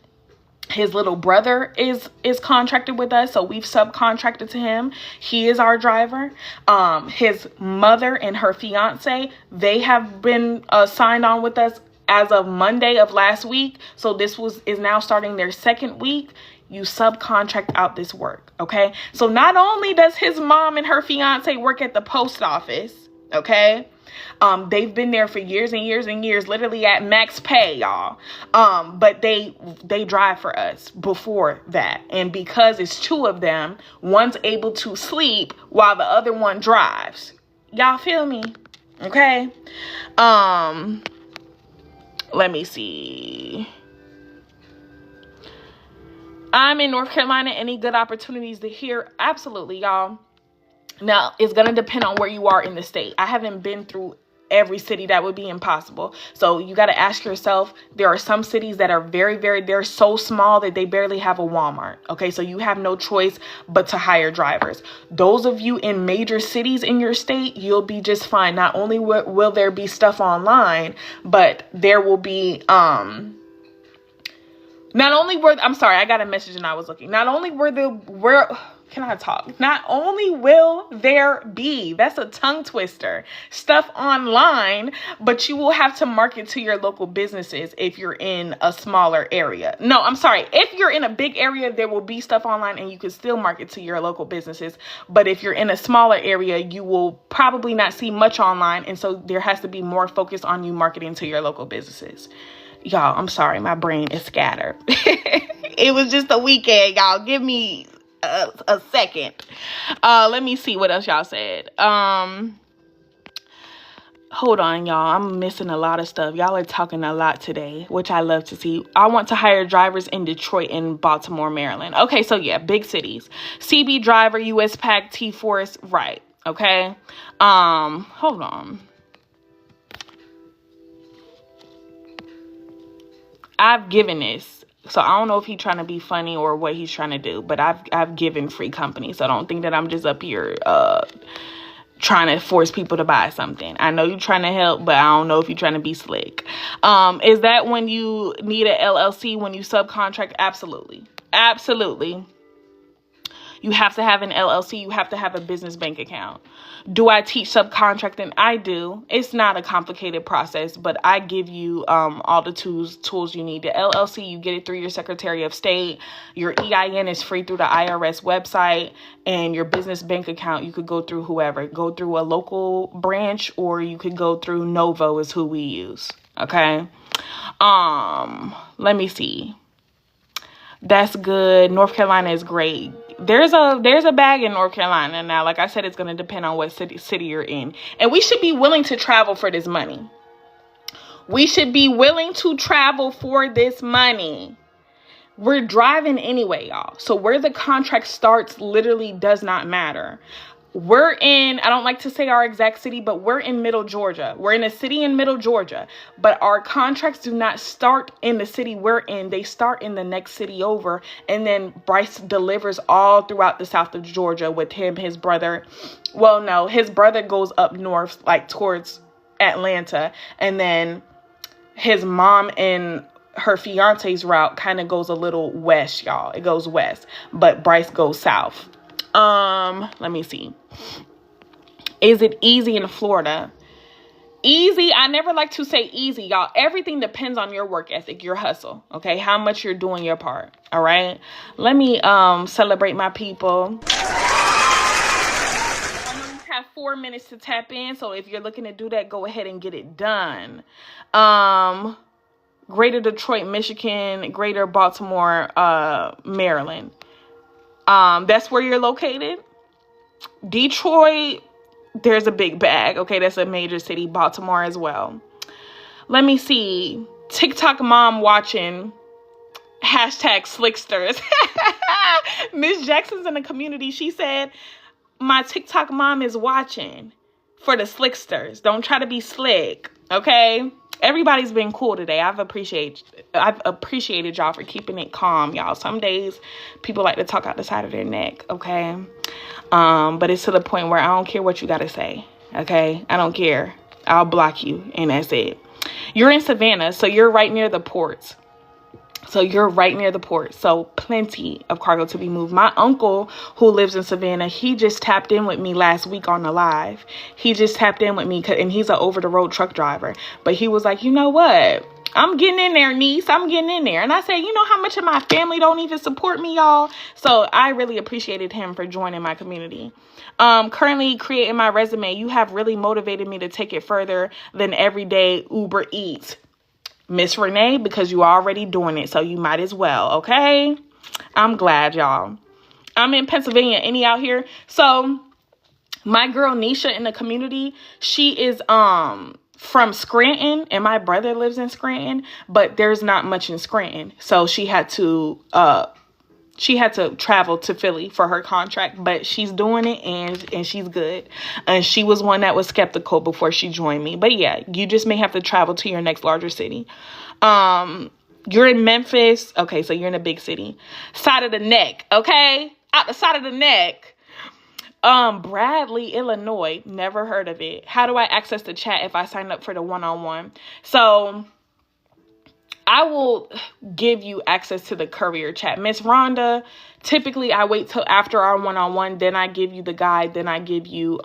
[SPEAKER 1] his little brother is contracted with us, so we've subcontracted to him. Is our driver. His mother and her fiance, they have been signed on with us as of Monday of last week. So this is now starting their second week. You subcontract out this work, okay? So not only does his mom and her fiance work at the post office, okay? They've been there for years and years and years, literally at max pay, y'all. But they drive for us before that. And because it's two of them, one's able to sleep while the other one drives. Y'all feel me? Okay. Let me see. I'm in North Carolina. Any good opportunities to hear? Absolutely, y'all. Now, it's going to depend on where you are in the state. I haven't been through every city. That would be impossible. So you got to ask yourself, there are some cities that are they're so small that they barely have a Walmart. Okay, so you have no choice but to hire drivers. Those of you in major cities in your state, you'll be just fine. Not only will there be stuff online, but there will be I'm sorry, I got a message and I was looking. Not only will there be, that's a tongue twister, stuff online, but you will have to market to your local businesses if you're in a smaller area. No, I'm sorry. If you're in a big area, there will be stuff online and you can still market to your local businesses. But if you're in a smaller area, you will probably not see much online. And so there has to be more focus on you marketing to your local businesses. Y'all, I'm sorry. My brain is scattered. It was just a weekend, y'all. Give me a second. Let me see what else y'all said. Hold on, y'all. I'm missing a lot of stuff. Y'all are talking a lot today, which I love to see. I want to hire drivers in Detroit and Baltimore, Maryland. Okay, so yeah, big cities. CB driver, US Pack, T-Force, right. Okay. Hold on. I've given this, so I don't know if he's trying to be funny or what he's trying to do, but I've given free company, so don't think that I'm just up here trying to force people to buy something. I know you're trying to help, but I don't know if you're trying to be slick. Is that when you need an LLC when you subcontract? Absolutely. You have to have an LLC. You have to have a business bank account. Do I teach subcontracting? I do. It's not a complicated process, but I give you all the tools you need. The LLC, you get it through your Secretary of State. Your EIN is free through the IRS website. And your business bank account, you could go through whoever. Go through a local branch, or you could go through Novo is who we use. Okay? Let me see. That's good. North Carolina is great. There's a bag in North Carolina. Now, like I said, it's going to depend on what city you're in. And we should be willing to travel for this money. We should be willing to travel for this money. We're driving anyway, y'all. So where the contract starts literally does not matter. We're in, I don't like to say our exact city, but we're in Middle Georgia. We're in a city in Middle Georgia, but our contracts do not start in the city we're in. They start in the next city over. And then Bryce delivers all throughout the south of Georgia with his brother. Well, no, his brother goes up north, like towards Atlanta. And then his mom and her fiance's route kind of goes a little west, y'all. It goes west, but Bryce goes south. Let me see. Is it easy in Florida? Easy. I never like to say easy, y'all. Everything depends on your work ethic, your hustle. Okay. How much you're doing your part. All right. Let me, celebrate my people. I know you have 4 minutes to tap in. So if you're looking to do that, go ahead and get it done. Greater Detroit, Michigan, Greater Baltimore, Maryland. That's where you're located. Detroit, there's a big bag. Okay, that's a major city. Baltimore as well. Let me see. TikTok mom watching. Hashtag slicksters. Miss Jackson's in the community. She said, my TikTok mom is watching for the slicksters. Don't try to be slick. Okay. Everybody's been cool today. I've appreciated y'all for keeping it calm, y'all. Some days people like to talk out the side of their neck, okay? But it's to the point where I don't care what you got to say, okay? I don't care. I'll block you, and that's it. You're in Savannah, so you're right near the ports. So plenty of cargo to be moved. My uncle, who lives in Savannah, he just tapped in with me last week on the live. He just tapped in with me, and he's an over-the-road truck driver. But he was like, you know what? I'm getting in there, niece. I'm getting in there. And I said, you know how much of my family don't even support me, y'all? So I really appreciated him for joining my community. Currently creating my resume. You have really motivated me to take it further than everyday Uber Eats. Miss Renee, because you already doing it, so you might as well, okay? I'm glad, y'all. I'm in Pennsylvania. Any out here? So my girl Nisha in the community, she is from Scranton, and my brother lives in Scranton, but there's not much in Scranton, so she had to she had to travel to Philly for her contract, but she's doing it and she's good. And she was one that was skeptical before she joined me. But yeah, you just may have to travel to your next larger city. You're in Memphis. Okay, so you're in a big city. Side of the neck, okay? Out the side of the neck. Bradley, Illinois. Never heard of it. How do I access the chat if I sign up for the one-on-one? So I will give you access to the Courier chat. Miss Rhonda, typically I wait till after our one-on-one, then I give you the guide, then I give you